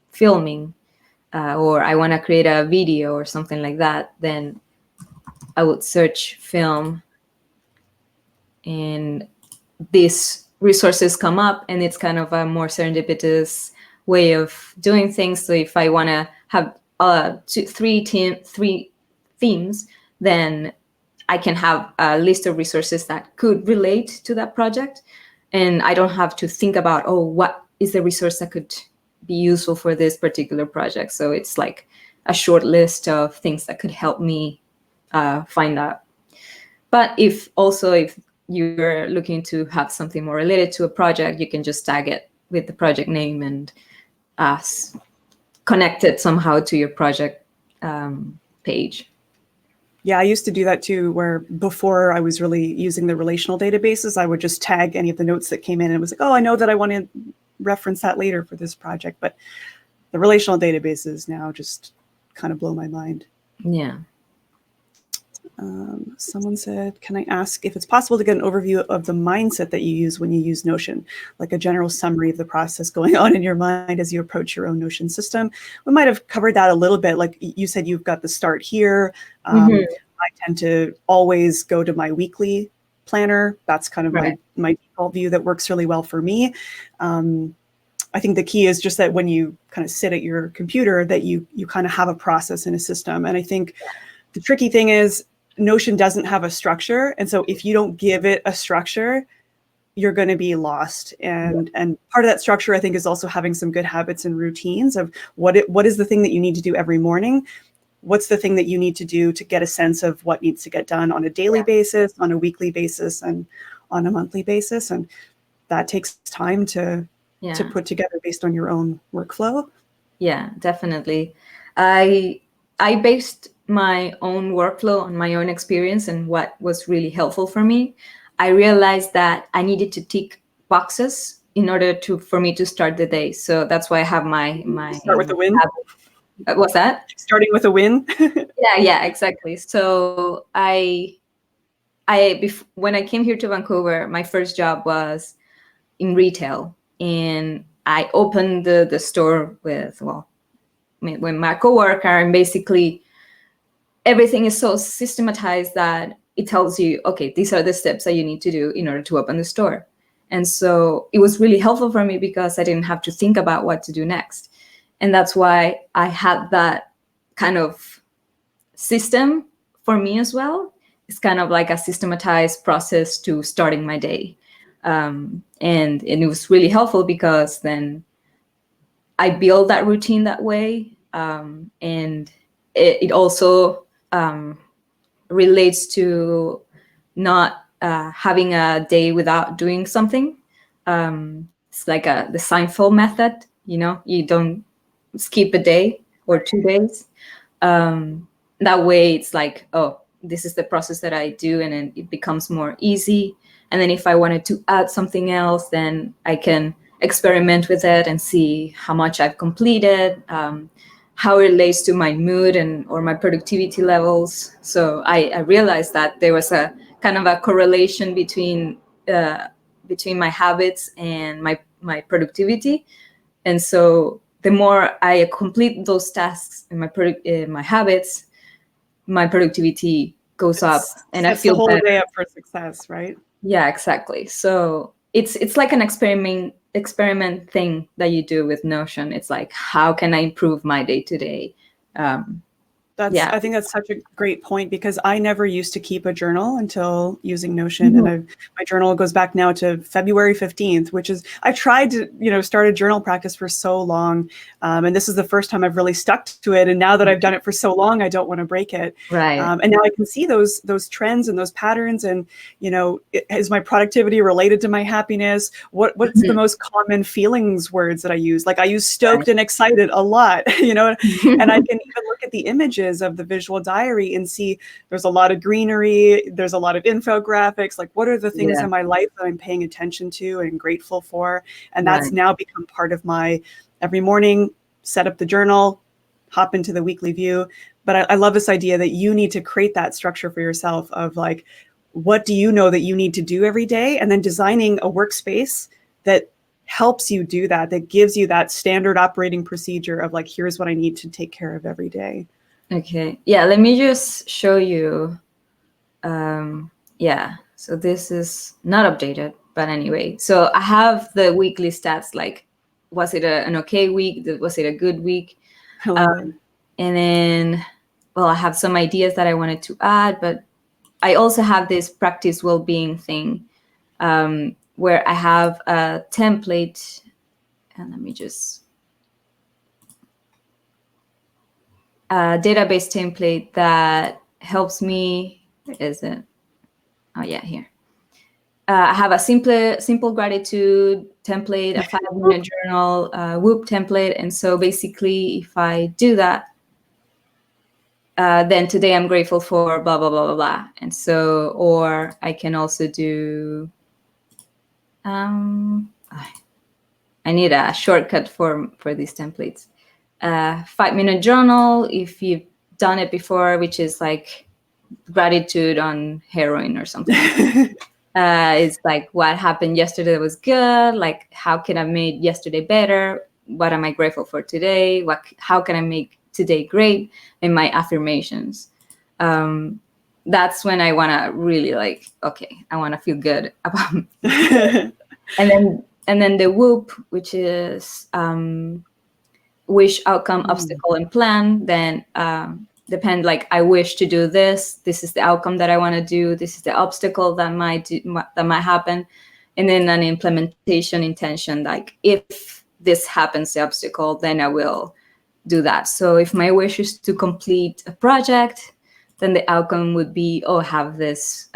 S2: filming, or I want to create a video or something like that, then I would search film, and these resources come up, and it's kind of a more serendipitous way of doing things. So if I want to have three themes, then I can have a list of resources that could relate to that project, and I don't have to think about, what is the resource that could be useful for this particular project. So it's like a short list of things that could help me find that. But if you're looking to have something more related to a project, you can just tag it with the project name and connect it somehow to your project page.
S1: Yeah, I used to do that too, where before I was really using the relational databases, I would just tag any of the notes that came in, and it was like, I know that I want to reference that later for this project. But the relational databases now just kind of blow my mind.
S2: Yeah.
S1: Someone said, can I ask if it's possible to get an overview of the mindset that you use when you use Notion, like a general summary of the process going on in your mind as you approach your own Notion system? We might have covered that a little bit. Like you said, you've got the start here. I tend to always go to my weekly planner. That's kind of
S2: Right.
S1: my default view that works really well for me. I think the key is just that when you kind of sit at your computer, that you kind of have a process and a system. And I think the tricky thing is Notion doesn't have a structure. And so if you don't give it a structure, you're going to be lost. And part of that structure, I think, is also having some good habits and routines of what is the thing that you need to do every morning? What's the thing that you need to do to get a sense of what needs to get done on a daily basis, on a weekly basis, and on a monthly basis? And that takes time to put together based on your own workflow.
S2: Yeah, definitely. I based my own workflow on my own experience and what was really helpful for me. I realized that I needed to tick boxes in order for me to start the day. So that's why I have my
S1: start with a win.
S2: What's that?
S1: Starting with a win.
S2: Yeah, exactly. So when I came here to Vancouver, my first job was in retail, and I opened the store with my coworker, and basically everything is so systematized that it tells you, okay, these are the steps that you need to do in order to open the store. And so it was really helpful for me because I didn't have to think about what to do next. And that's why I had that kind of system for me as well. It's kind of like a systematized process to starting my day. And it was really helpful because then I build that routine that way. And it also relates to not having a day without doing something. It's like the Seinfeld method, you don't skip a day or 2 days. That way it's like, oh, this is the process that I do, and then it becomes more easy. And then if I wanted to add something else, then I can experiment with it and see how much I've completed, how it relates to my mood or my productivity levels. So I realized that there was a kind of a correlation between my habits and my productivity. And so the more I complete those tasks and my habits, my productivity goes up, and I feel
S1: the whole
S2: better.
S1: day up for success, right?
S2: Yeah, exactly. So it's like an experiment thing that you do with Notion. It's like, how can I improve my day to day?
S1: I think that's such a great point, because I never used to keep a journal until using Notion. And my journal goes back now to February 15th, which is, I tried to, start a journal practice for so long. And this is the first time I've really stuck to it. And now that I've done it for so long, I don't want to break it.
S2: Right.
S1: And now I can see those trends and those patterns. And, is my productivity related to my happiness? What's the most common feelings words that I use? Like I use stoked and excited a lot, and I can even look at the images of the visual diary and see there's a lot of greenery, there's a lot of infographics, like what are the things in my life that I'm paying attention to and grateful for. And that's now become part of my every morning, set up the journal, hop into the weekly view. But I love this idea that you need to create that structure for yourself of like, what do you know that you need to do every day? And then designing a workspace that helps you do that, that gives you that standard operating procedure of like, here's what I need to take care of every day.
S2: Okay. Yeah, let me just show you. So this is not updated, but anyway. So I have the weekly stats, like, was it an okay week? Was it a good week? And then, I have some ideas that I wanted to add, but I also have this practice well-being thing, where I have a template, and let me just... a database template that helps me. Where is it? Oh yeah, here. I have a simple gratitude template, a 5-minute journal, Whoop template, and so basically, if I do that, then today I'm grateful for blah blah blah blah blah, and so, or I can also do. I need a shortcut for these templates. 5-minute journal, if you've done it before, which is like gratitude on heroin or something. It's like, what happened yesterday was good, like how can I make yesterday better, what am I grateful for today, how can I make today great, and my affirmations. that's when I want to really like, okay, I want to feel good about and then the whoop, which is wish, outcome, obstacle, and plan. Then depend, like, I wish to do this. This is the outcome that I want to do. This is the obstacle that might happen. And then an implementation intention, like if this happens, the obstacle, then I will do that. So if my wish is to complete a project, then the outcome would be, oh, have this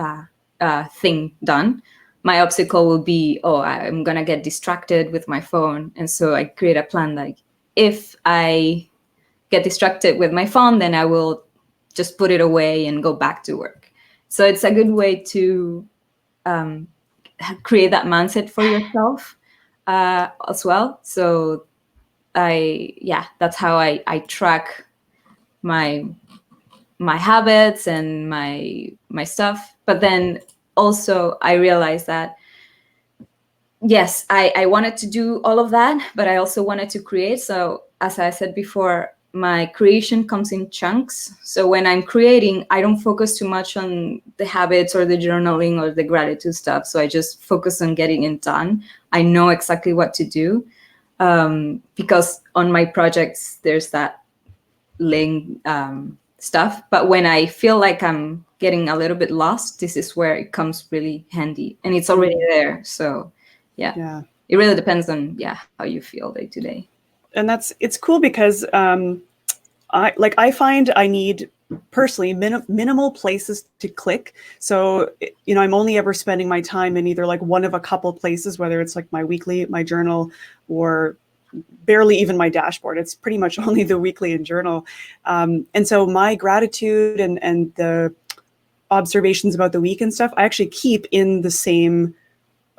S2: thing done. My obstacle will be, oh, I'm gonna get distracted with my phone. And so I create a plan, like if I get distracted with my phone, then I will just put it away and go back to work. So it's a good way to create that mindset for yourself as well. So that's how I track my habits and my stuff. But then also I realized that, yes, I wanted to do all of that, but I also wanted to create. So as I said before, my creation comes in chunks. So when I'm creating, I don't focus too much on the habits or the journaling or the gratitude stuff. So I just focus on getting it done. I know exactly what to do because on my projects, there's that link stuff. But when I feel like I'm getting a little bit lost, this is where it comes really handy, and it's already there. So yeah. It really depends on how you feel day to day.
S1: And it's cool because I find I need personally minimal places to click. So, I'm only ever spending my time in either like one of a couple places, whether it's like my weekly, my journal, or barely even my dashboard. It's pretty much only the weekly and journal. And so my gratitude and the observations about the week and stuff, I actually keep in the same,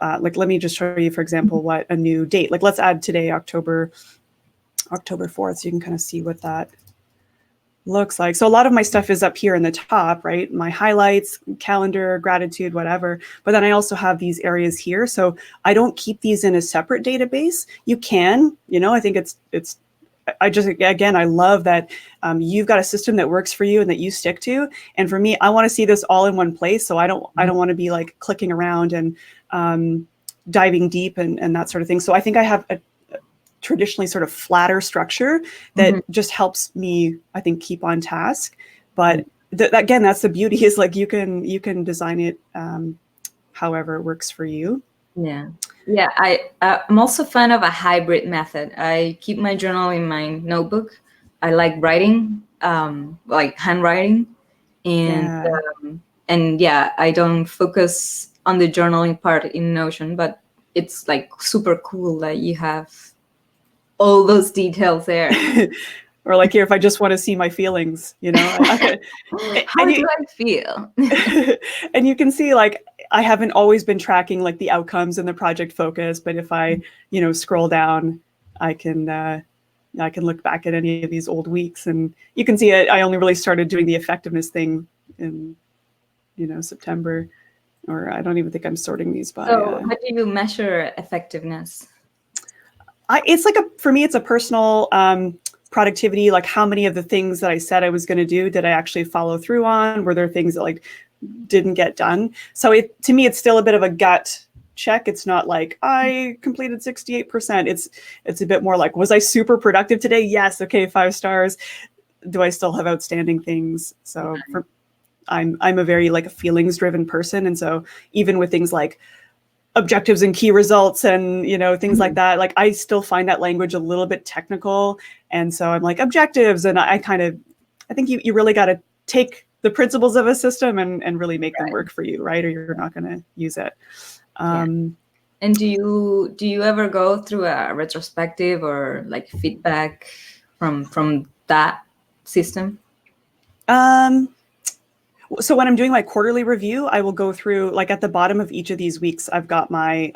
S1: like, let me just show you, for example, what a new date, like let's add today, October 4th. So you can kind of see what that looks like. So a lot of my stuff is up here in the top, right? My highlights, calendar, gratitude, whatever. But then I also have these areas here. So I don't keep these in a separate database. You can, I think I love that you've got a system that works for you and that you stick to. And for me, I want to see this all in one place. So I don't want to be like clicking around and diving deep and that sort of thing. So I think I have a traditionally sort of flatter structure that just helps me, I think, keep on task. But again, that's the beauty, is like you can design it however it works for you.
S2: Yeah. I'm also a fan of a hybrid method. I keep my journal in my notebook. I like writing, like handwriting, and I don't focus on the journaling part in Notion, but it's like super cool that you have all those details there.
S1: Or like here, if I just want to see my feelings,
S2: How do I feel?
S1: And you can see, like, I haven't always been tracking like the outcomes and the project focus, but if I, scroll down, I can look back at any of these old weeks, and you can see I only really started doing the effectiveness thing in, September, or I don't even think I'm sorting these by.
S2: So how do you measure effectiveness?
S1: For me, it's a personal productivity, like how many of the things that I said I was going to do did I actually follow through on? Were there things that like didn't get done? So to me, it's still a bit of a gut check. It's not like I completed 68%. It's a bit more like, was I super productive today? Yes. Okay. 5 stars. Do I still have outstanding things? So I'm a very like a feelings driven person. And so even with things like objectives and key results and, things like that, like I still find that language a little bit technical. And so I'm like objectives. And I think you really got to take the principles of a system and really make them work for you, right? Or you're not going to use it.
S2: And do you ever go through a retrospective or like feedback from that system?
S1: So when I'm doing my quarterly review, I will go through, like at the bottom of each of these weeks, I've got my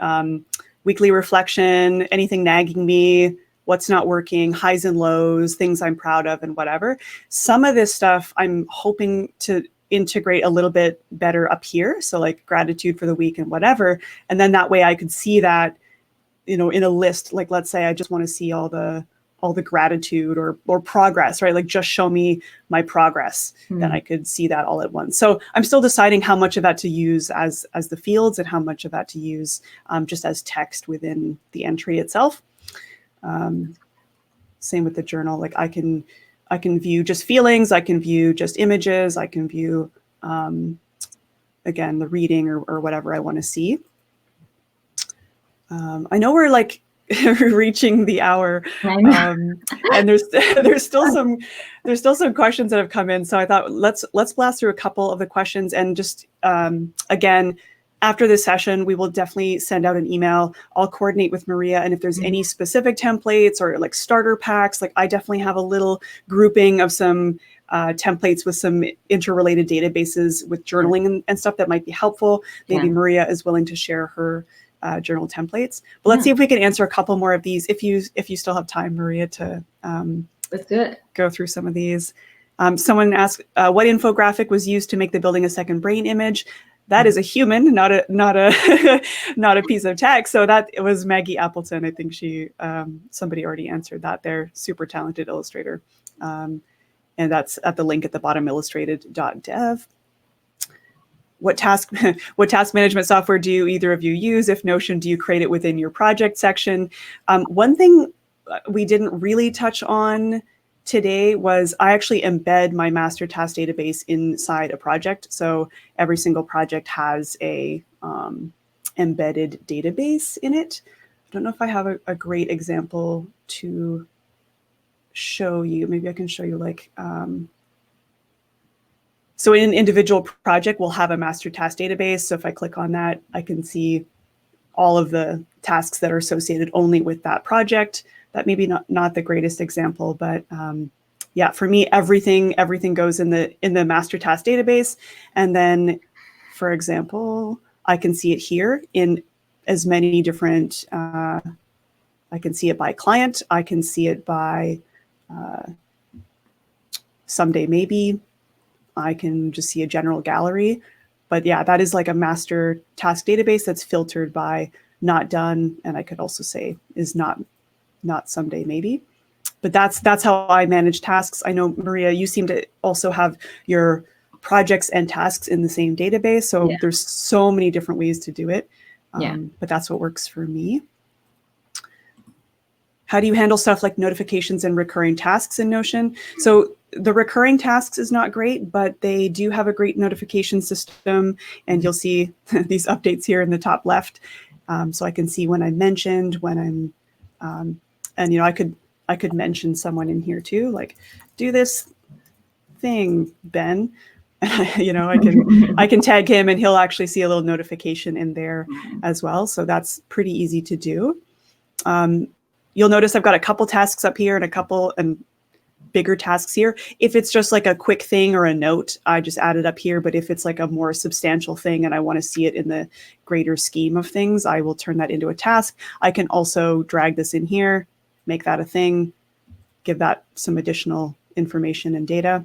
S1: weekly reflection, anything nagging me, what's not working, highs and lows, things I'm proud of, and whatever. Some of this stuff I'm hoping to integrate a little bit better up here. So like gratitude for the week and whatever. And then that way I could see that, in a list. Like, let's say I just want to see all all the gratitude or progress, right? Like just show me my progress, then I could see that all at once. So I'm still deciding how much of that to use as the fields and how much of that to use just as text within the entry itself. Same with the journal. Like I can view just feelings, I can view just images, I can view, again, the reading or whatever I want to see. I know we're like reaching the hour, and there's still some questions that have come in. So I thought let's blast through a couple of the questions, and just again, after this session, we will definitely send out an email. I'll coordinate with Maria, and if there's any specific templates or like starter packs, like I definitely have a little grouping of some templates with some interrelated databases with journaling and stuff that might be helpful. Maybe Maria is willing to share her journal templates. But let's see if we can answer a couple more of these if you still have time, Maria, to
S2: That's good.
S1: Go through some of these. Someone asked, what infographic was used to make the building a second brain image? That is a human, not a piece of text. So that it was Maggie Appleton. I think somebody already answered that. They're super talented illustrator. And that's at the link at the bottom, illustrated.dev. What task management software do either of you use? If Notion, do you create it within your project section? One thing we didn't really touch on today was I actually embed my master task database inside a project. So every single project has a embedded database in it. I don't know if I have a great example to show you. Maybe I can show you like, so in an individual project, we'll have a master task database. So if I click on that, I can see all of the tasks that are associated only with that project. That may be not the greatest example, but yeah, for me, everything goes in the master task database. And then, for example, I can see it here in as many different, I can see it by client. I can see it by someday maybe. I can just see a general gallery. But yeah, that is like a master task database that's filtered by not done. And I could also say is not someday maybe. But that's how I manage tasks. I know, Maria, you seem to also have your projects and tasks in the same database. So there's so many different ways to do it. But that's what works for me. How do you handle stuff like notifications and recurring tasks in Notion? So the recurring tasks is not great, but they do have a great notification system. And you'll see these updates here in the top left. So I can see when I'm mentioned, when I'm, and you know, I could mention someone in here too, like do this thing, Ben. And you know, I can tag him and he'll actually see a little notification in there as well. So that's pretty easy to do. You'll notice I've got a couple tasks up here and a couple and bigger tasks here. If it's just like a quick thing or a note, I just add it up here. But if it's like a more substantial thing and I want to see it in the greater scheme of things, I will turn that into a task. I can also drag this in here, make that a thing, give that some additional information and data.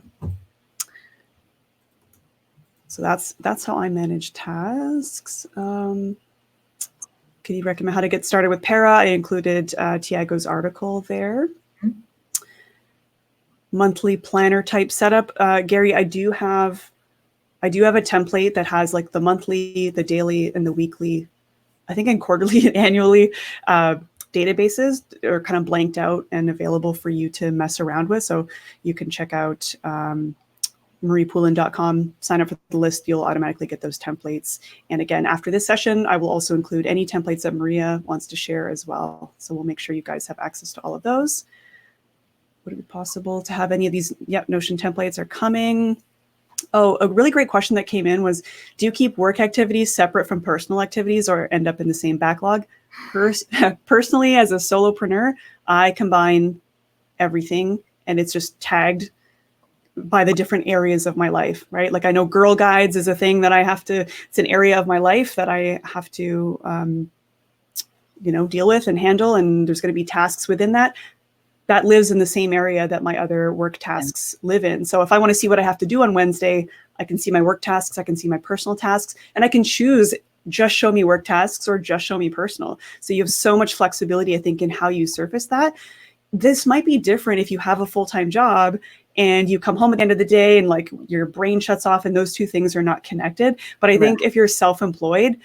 S1: So that's how I manage tasks. Can you recommend how to get started with Para? I included Tiago's article there. Monthly planner type setup. Gary, I do have a template that has like the monthly, the daily, and the weekly, I think, and quarterly and annually databases are kind of blanked out and available for you to mess around with. So you can check out mariepoulin.com, sign up for the list, you'll automatically get those templates. And again, after this session, I will also include any templates that Maria wants to share as well. So we'll make sure you guys have access to all of those. Would it be possible to have any of these? Yep, Notion templates are coming. Oh, a really great question that came in was, do you keep work activities separate from personal activities or end up in the same backlog? Personally, as a solopreneur, I combine everything and it's just tagged by the different areas of my life, right? Like I know Girl Guides is a thing that it's an area of my life that I have to, deal with and handle. And there's going to be tasks within that lives in the same area that my other work tasks live in. So if I want to see what I have to do on Wednesday, I can see my work tasks, I can see my personal tasks, and I can choose just show me work tasks or just show me personal. So you have so much flexibility, I think, in how you surface that. this might be different if you have a full-time job and you come home at the end of the day and like your brain shuts off and those two things are not connected. But I think if you're self-employed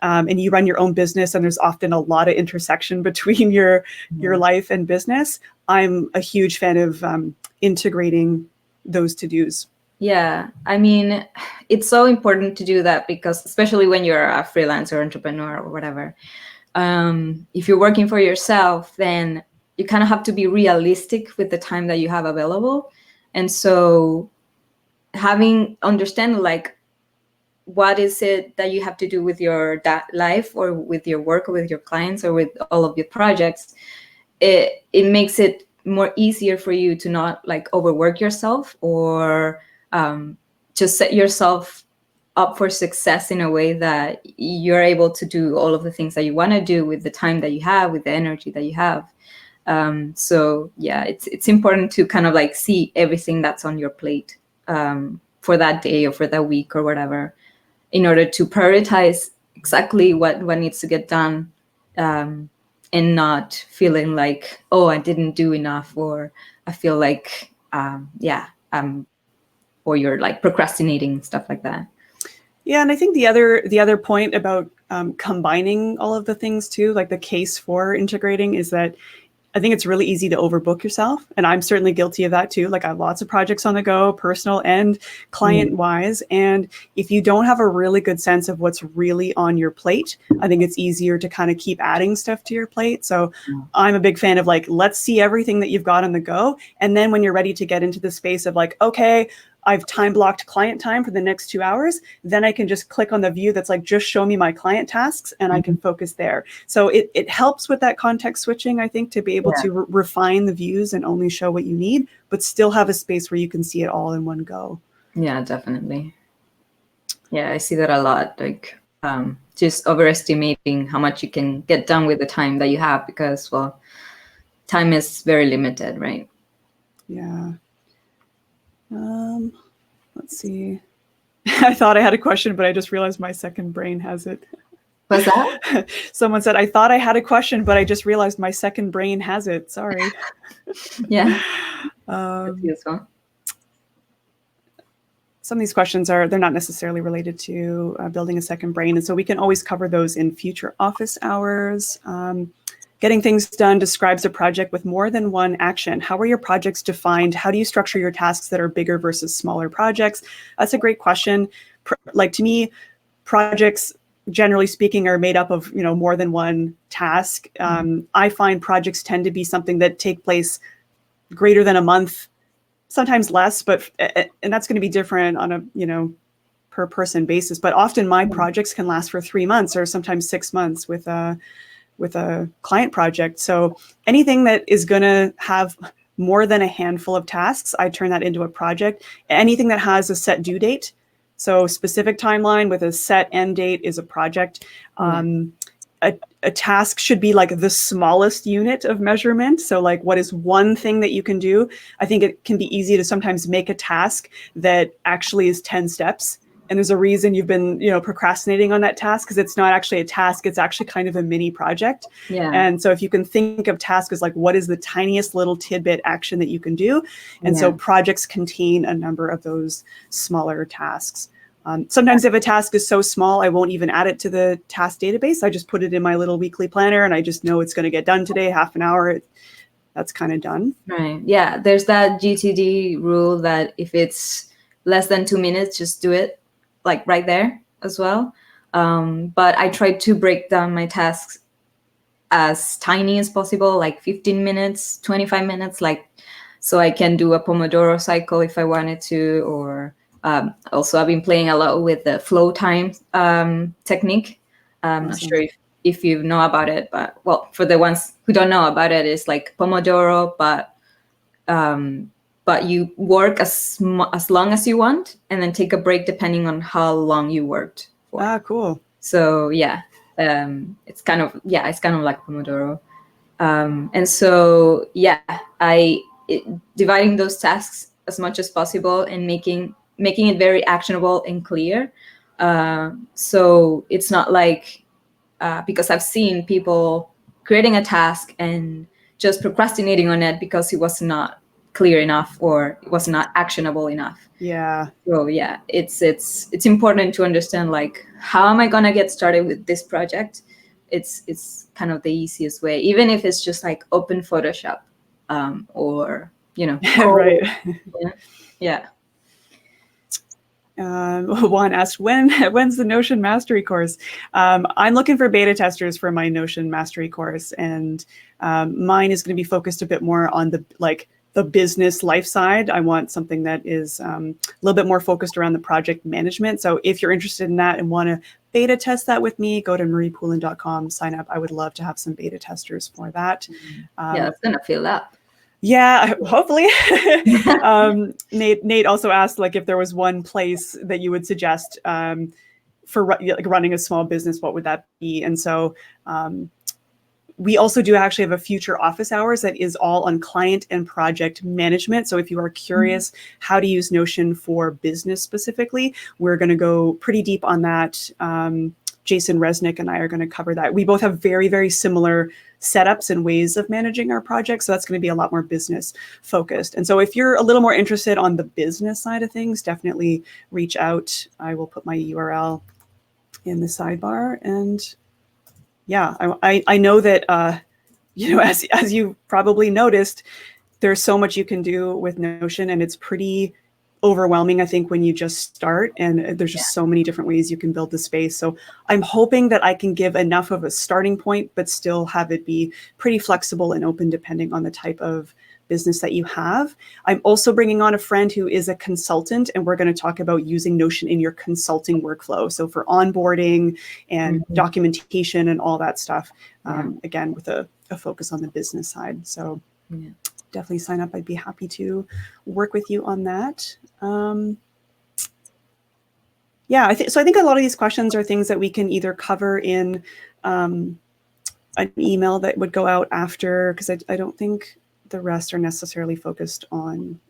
S1: and you run your own business, and there's often a lot of intersection between your life and business, I'm a huge fan of integrating those to-dos.
S2: Yeah, I mean, it's so important to do that because especially when you're a freelancer, entrepreneur, or whatever, if you're working for yourself, then you kind of have to be realistic with the time that you have available. And so understand like what is it that you have to do with your life or with your work or with your clients or with all of your projects, it makes it more easier for you to not like overwork yourself or just set yourself up for success in a way that you're able to do all of the things that you want to do with the time that you have, with the energy that you have. So yeah, it's important to kind of like see everything that's on your plate for that day or for that week or whatever, in order to prioritize exactly what needs to get done, and not feeling like, oh, I didn't do enough, or I feel like or you're like procrastinating, stuff like that.
S1: Yeah, and I think the other point about combining all of the things too, like the case for integrating, is that I think it's really easy to overbook yourself. And I'm certainly guilty of that too. Like I have lots of projects on the go, personal and client wise. And if you don't have a really good sense of what's really on your plate, I think it's easier to kind of keep adding stuff to your plate. So I'm a big fan of like, let's see everything that you've got on the go. And then when you're ready to get into the space of like, okay, I've time blocked client time for the next 2 hours, then I can just click on the view that's like, just show me my client tasks and I can focus there. So it helps with that context switching, I think, to be able to refine the views and only show what you need, but still have a space where you can see it all in one go.
S2: Yeah, definitely. Yeah, I see that a lot. Like just overestimating how much you can get done with the time that you have because, well, time is very limited, right?
S1: Yeah. Let's see. I thought I had a question, but I just realized my second brain has it.
S2: What's that?
S1: Someone said, I thought I had a question, but I just realized my second brain has it. Sorry.
S2: Yeah.
S1: Some of these questions they're not necessarily related to building a second brain. And so we can always cover those in future office hours. Getting things done describes a project with more than one action. How are your projects defined? How do you structure your tasks that are bigger versus smaller projects? That's a great question. Like to me, projects, generally speaking, are made up of more than one task. I find projects tend to be something that take place greater than a month, sometimes less, and that's going to be different on a per person basis. But often my projects can last for 3 months or sometimes 6 months with a client project. So anything that is going to have more than a handful of tasks, I turn that into a project. Anything that has a set due date, so specific timeline with a set end date, is a project. A task should be like the smallest unit of measurement. So like, what is one thing that you can do? I think it can be easy to sometimes make a task that actually is 10 steps. And there's a reason you've been, procrastinating on that task, because it's not actually a task. It's actually kind of a mini project.
S2: Yeah.
S1: And so if you can think of tasks as like, what is the tiniest little tidbit action that you can do? And so projects contain a number of those smaller tasks. Sometimes if a task is so small, I won't even add it to the task database. I just put it in my little weekly planner and I just know it's going to get done today, half an hour. That's kind of done.
S2: Right. Yeah. There's that GTD rule that if it's less than 2 minutes, just do it. Like right there as well. But I try to break down my tasks as tiny as possible, like 15 minutes, 25 minutes, like so I can do a Pomodoro cycle if I wanted to, or also I've been playing a lot with the flow time technique. I'm not sure if you know about it, but well, for the ones who don't know about it, it's like Pomodoro, but you work as long as you want and then take a break depending on how long you worked for.
S1: Ah, cool.
S2: So yeah, it's kind of like Pomodoro. And so yeah, dividing those tasks as much as possible and making it very actionable and clear. So it's not like because I've seen people creating a task and just procrastinating on it because it was not clear enough or it was not actionable enough.
S1: Yeah.
S2: So yeah, it's important to understand, like, how am I gonna get started with this project? It's kind of the easiest way, even if it's just like open Photoshop, or
S1: Right.
S2: Yeah.
S1: Juan asked, when's the Notion Mastery course? I'm looking for beta testers for my Notion Mastery course, and mine is going to be focused a bit more on the business life side. I want something that is a little bit more focused around the project management. So if you're interested in that and want to beta test that with me, go to mariepoulin.com, sign up. I would love to have some beta testers for that.
S2: Yeah, it's gonna fill up.
S1: Yeah, hopefully. Nate also asked, like, if there was one place that you would suggest for running a small business, what would that be? And so we also do actually have a future office hours that is all on client and project management. So if you are curious how to use Notion for business specifically, we're going to go pretty deep on that. Jason Resnick and I are going to cover that. We both have very, very similar setups and ways of managing our projects. So that's going to be a lot more business focused. And so if you're a little more interested on the business side of things, definitely reach out. I will put my URL in the sidebar. And yeah, I know that, as you probably noticed, there's so much you can do with Notion, and it's pretty overwhelming, I think, when you just start, and there's just so many different ways you can build the space. So I'm hoping that I can give enough of a starting point, but still have it be pretty flexible and open depending on the type of business that you have. I'm also bringing on a friend who is a consultant, and we're going to talk about using Notion in your consulting workflow. So for onboarding and documentation and all that stuff, again, with a focus on the business side. So definitely sign up. I'd be happy to work with you on that. I think a lot of these questions are things that we can either cover in an email that would go out after, because I don't think the rest are necessarily focused on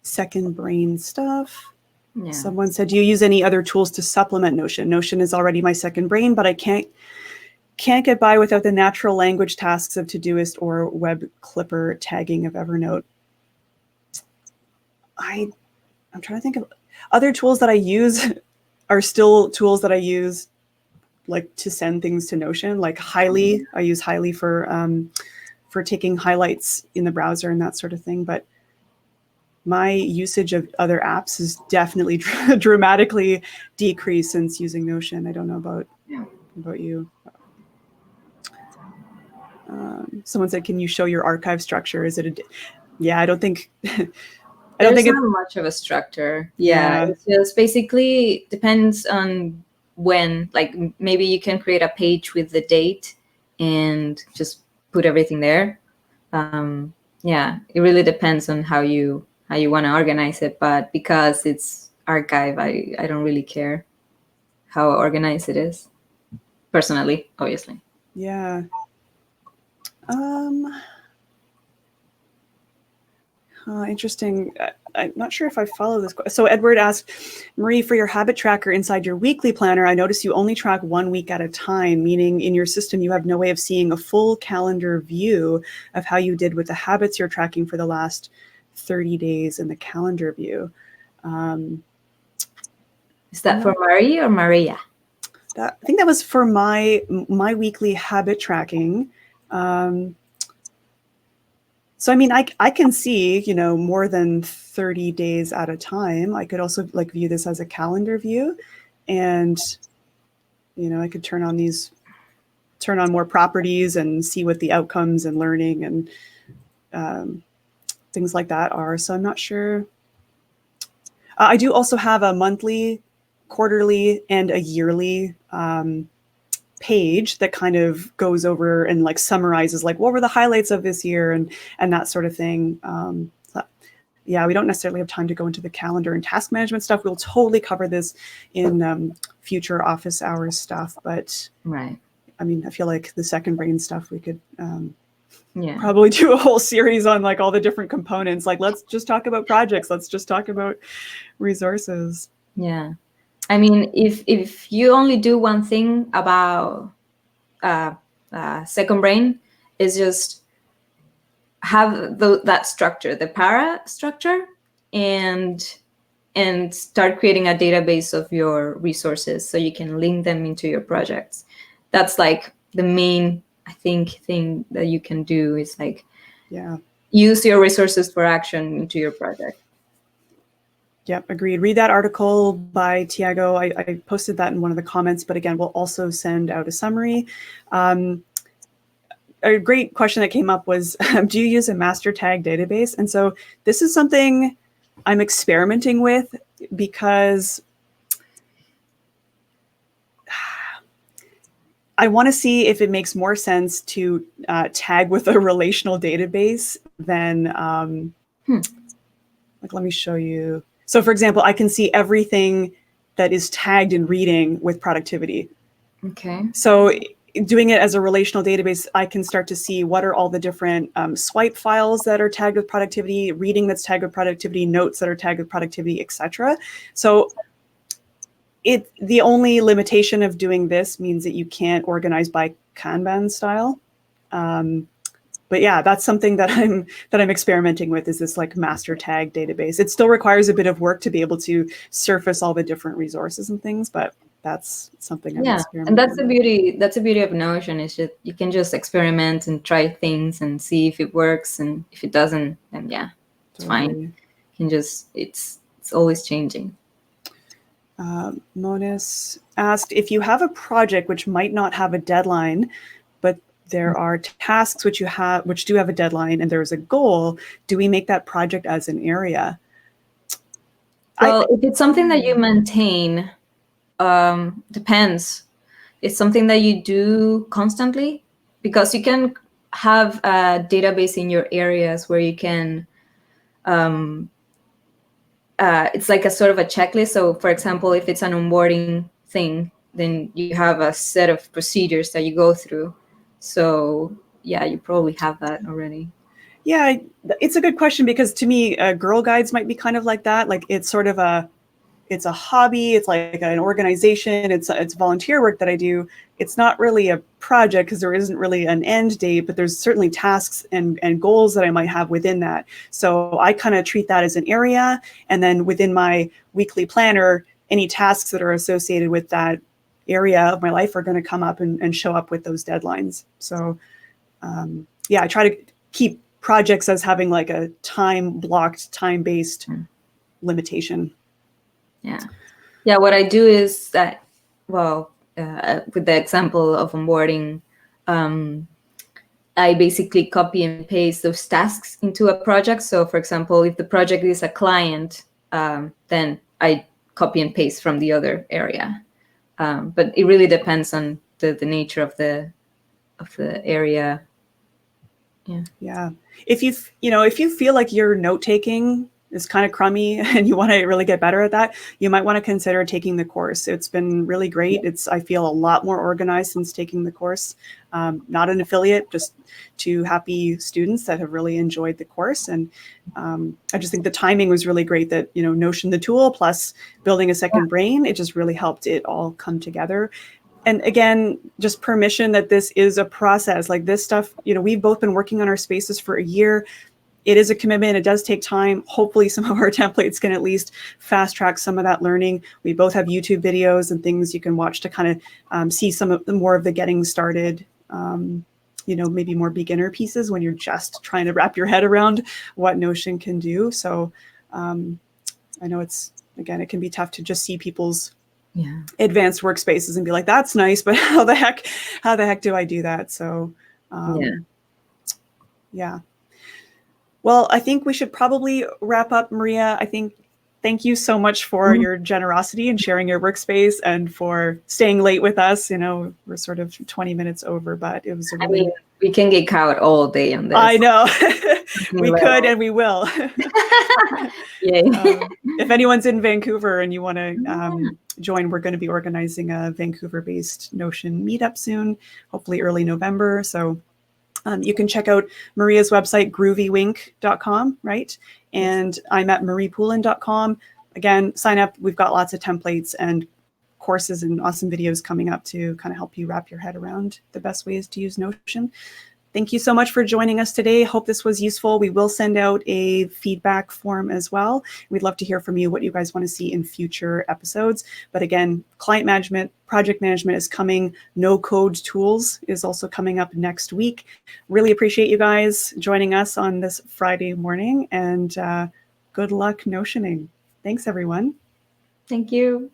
S1: second brain stuff. Yeah. Someone said, do you use any other tools to supplement Notion? Notion is already my second brain, but I can't get by without the natural language tasks of Todoist or web clipper tagging of Evernote. I'm trying to think of other tools that I use are still tools that I use like to send things to Notion, like Highly. I use Highly for taking highlights in the browser and that sort of thing. But my usage of other apps has definitely dramatically decreased since using Notion. I don't know about you. Someone said, "Can you show your archive structure? Is it I don't think.
S2: There's not much of a structure. Yeah, it just basically depends on when. Like maybe you can create a page with the date and just put everything there. It really depends on how you want to organize it. But because it's archive, I don't really care how organized it is. Personally, obviously.
S1: Yeah. Interesting. I'm not sure if I follow this. So Edward asked, Marie, for your habit tracker inside your weekly planner, I notice you only track 1 week at a time, meaning in your system, you have no way of seeing a full calendar view of how you did with the habits you're tracking for the last 30 days in the calendar view.
S2: Is that for Marie or Maria?
S1: I think that was for my weekly habit tracking. So, I mean, I can see, more than 30 days at a time. I could also view this as a calendar view, and, I could turn on more properties and see what the outcomes and learning and things like that are. So I'm not sure. I do also have a monthly, quarterly, and a yearly page that kind of goes over and summarizes what were the highlights of this year and that sort of thing. We don't necessarily have time to go into the calendar and task management stuff. We'll totally cover this in future office hours stuff. But
S2: right.
S1: I mean, I feel like the second brain stuff we could probably do a whole series on all the different components. Let's just talk about projects. Let's just talk about resources.
S2: Yeah. I mean, if you only do one thing about second brain, is just have that structure, the para structure, and start creating a database of your resources so you can link them into your projects. That's like the main, I think, thing that you can do is like, use your resources for action into your project.
S1: Yep, agreed. Read that article by Tiago. I posted that in one of the comments, but again, we'll also send out a summary. A great question that came up was, do you use a master tag database? And so this is something I'm experimenting with because I want to see if it makes more sense to tag with a relational database than, like, let me show you. So for example, I can see everything that is tagged in reading with productivity.
S2: Okay.
S1: So doing it as a relational database, I can start to see what are all the different swipe files that are tagged with productivity, reading that's tagged with productivity, notes that are tagged with productivity, etc. So the only limitation of doing this means that you can't organize by Kanban style. But yeah, that's something that I'm experimenting with, is this like master tag database. It still requires a bit of work to be able to surface all the different resources and things, but that's something I'm experimenting
S2: and that's
S1: with.
S2: the beauty of Notion, is that you can just experiment and try things and see if it works, and if it doesn't, then it's fine. You can just, it's always changing.
S1: Monis asked, if you have a project which might not have a deadline, but there are tasks which do have a deadline and there's a goal, do we make that project as an area?
S2: Well, if it's something that you maintain, depends. It's something that you do constantly, because you can have a database in your areas where you can, it's like a sort of a checklist. So for example, if it's an onboarding thing, then you have a set of procedures that you go through. So you probably have that already.
S1: Yeah, it's a good question, because to me, Girl Guides might be kind of like that. Like, it's sort of it's a hobby. It's like an organization. It's volunteer work that I do. It's not really a project because there isn't really an end date, but there's certainly tasks and goals that I might have within that. So I kind of treat that as an area. And then within my weekly planner, any tasks that are associated with that area of my life are going to come up and show up with those deadlines. So I try to keep projects as having like a time-blocked, time-based limitation.
S2: Yeah. What I do is that, with the example of onboarding, I basically copy and paste those tasks into a project. So for example, if the project is a client, then I copy and paste from the other area. But it really depends on the nature of the area.
S1: Yeah. If you feel like your note-taking is kind of crummy and you want to really get better at that, you might want to consider taking the course. It's been really great. I feel a lot more organized since taking the course. Not an affiliate, just two happy students that have really enjoyed the course. And I just think the timing was really great, that, Notion, the tool, plus building a second brain, it just really helped it all come together. And again, just permission that this is a process. Like, this stuff, we've both been working on our spaces for a year. It is a commitment. It does take time. Hopefully some of our templates can at least fast track some of that learning. We both have YouTube videos and things you can watch to kind of see some of the more of the getting started, maybe more beginner pieces when you're just trying to wrap your head around what Notion can do. So I know it can be tough to just see people's advanced workspaces and be like, that's nice, but how the heck do I do that? So Well, I think we should probably wrap up, Maria. Thank you so much for your generosity and sharing your workspace, and for staying late with us. We're sort of 20 minutes over, but it was
S2: we can geek out all day on this.
S1: I know. We could, and we will. If anyone's in Vancouver and you want to join, we're going to be organizing a Vancouver-based Notion meetup soon, hopefully early November. So you can check out Maria's website, groovywink.com, right? And I'm at mariepoulin.com. Again, sign up. We've got lots of templates and courses and awesome videos coming up to kind of help you wrap your head around the best ways to use Notion. Thank you so much for joining us today. Hope this was useful. We will send out a feedback form as well. We'd love to hear from you what you guys want to see in future episodes. But again, client management, project management is coming. No code tools is also coming up next week. Really appreciate you guys joining us on this Friday morning, and good luck notioning. Thanks, everyone.
S2: Thank you.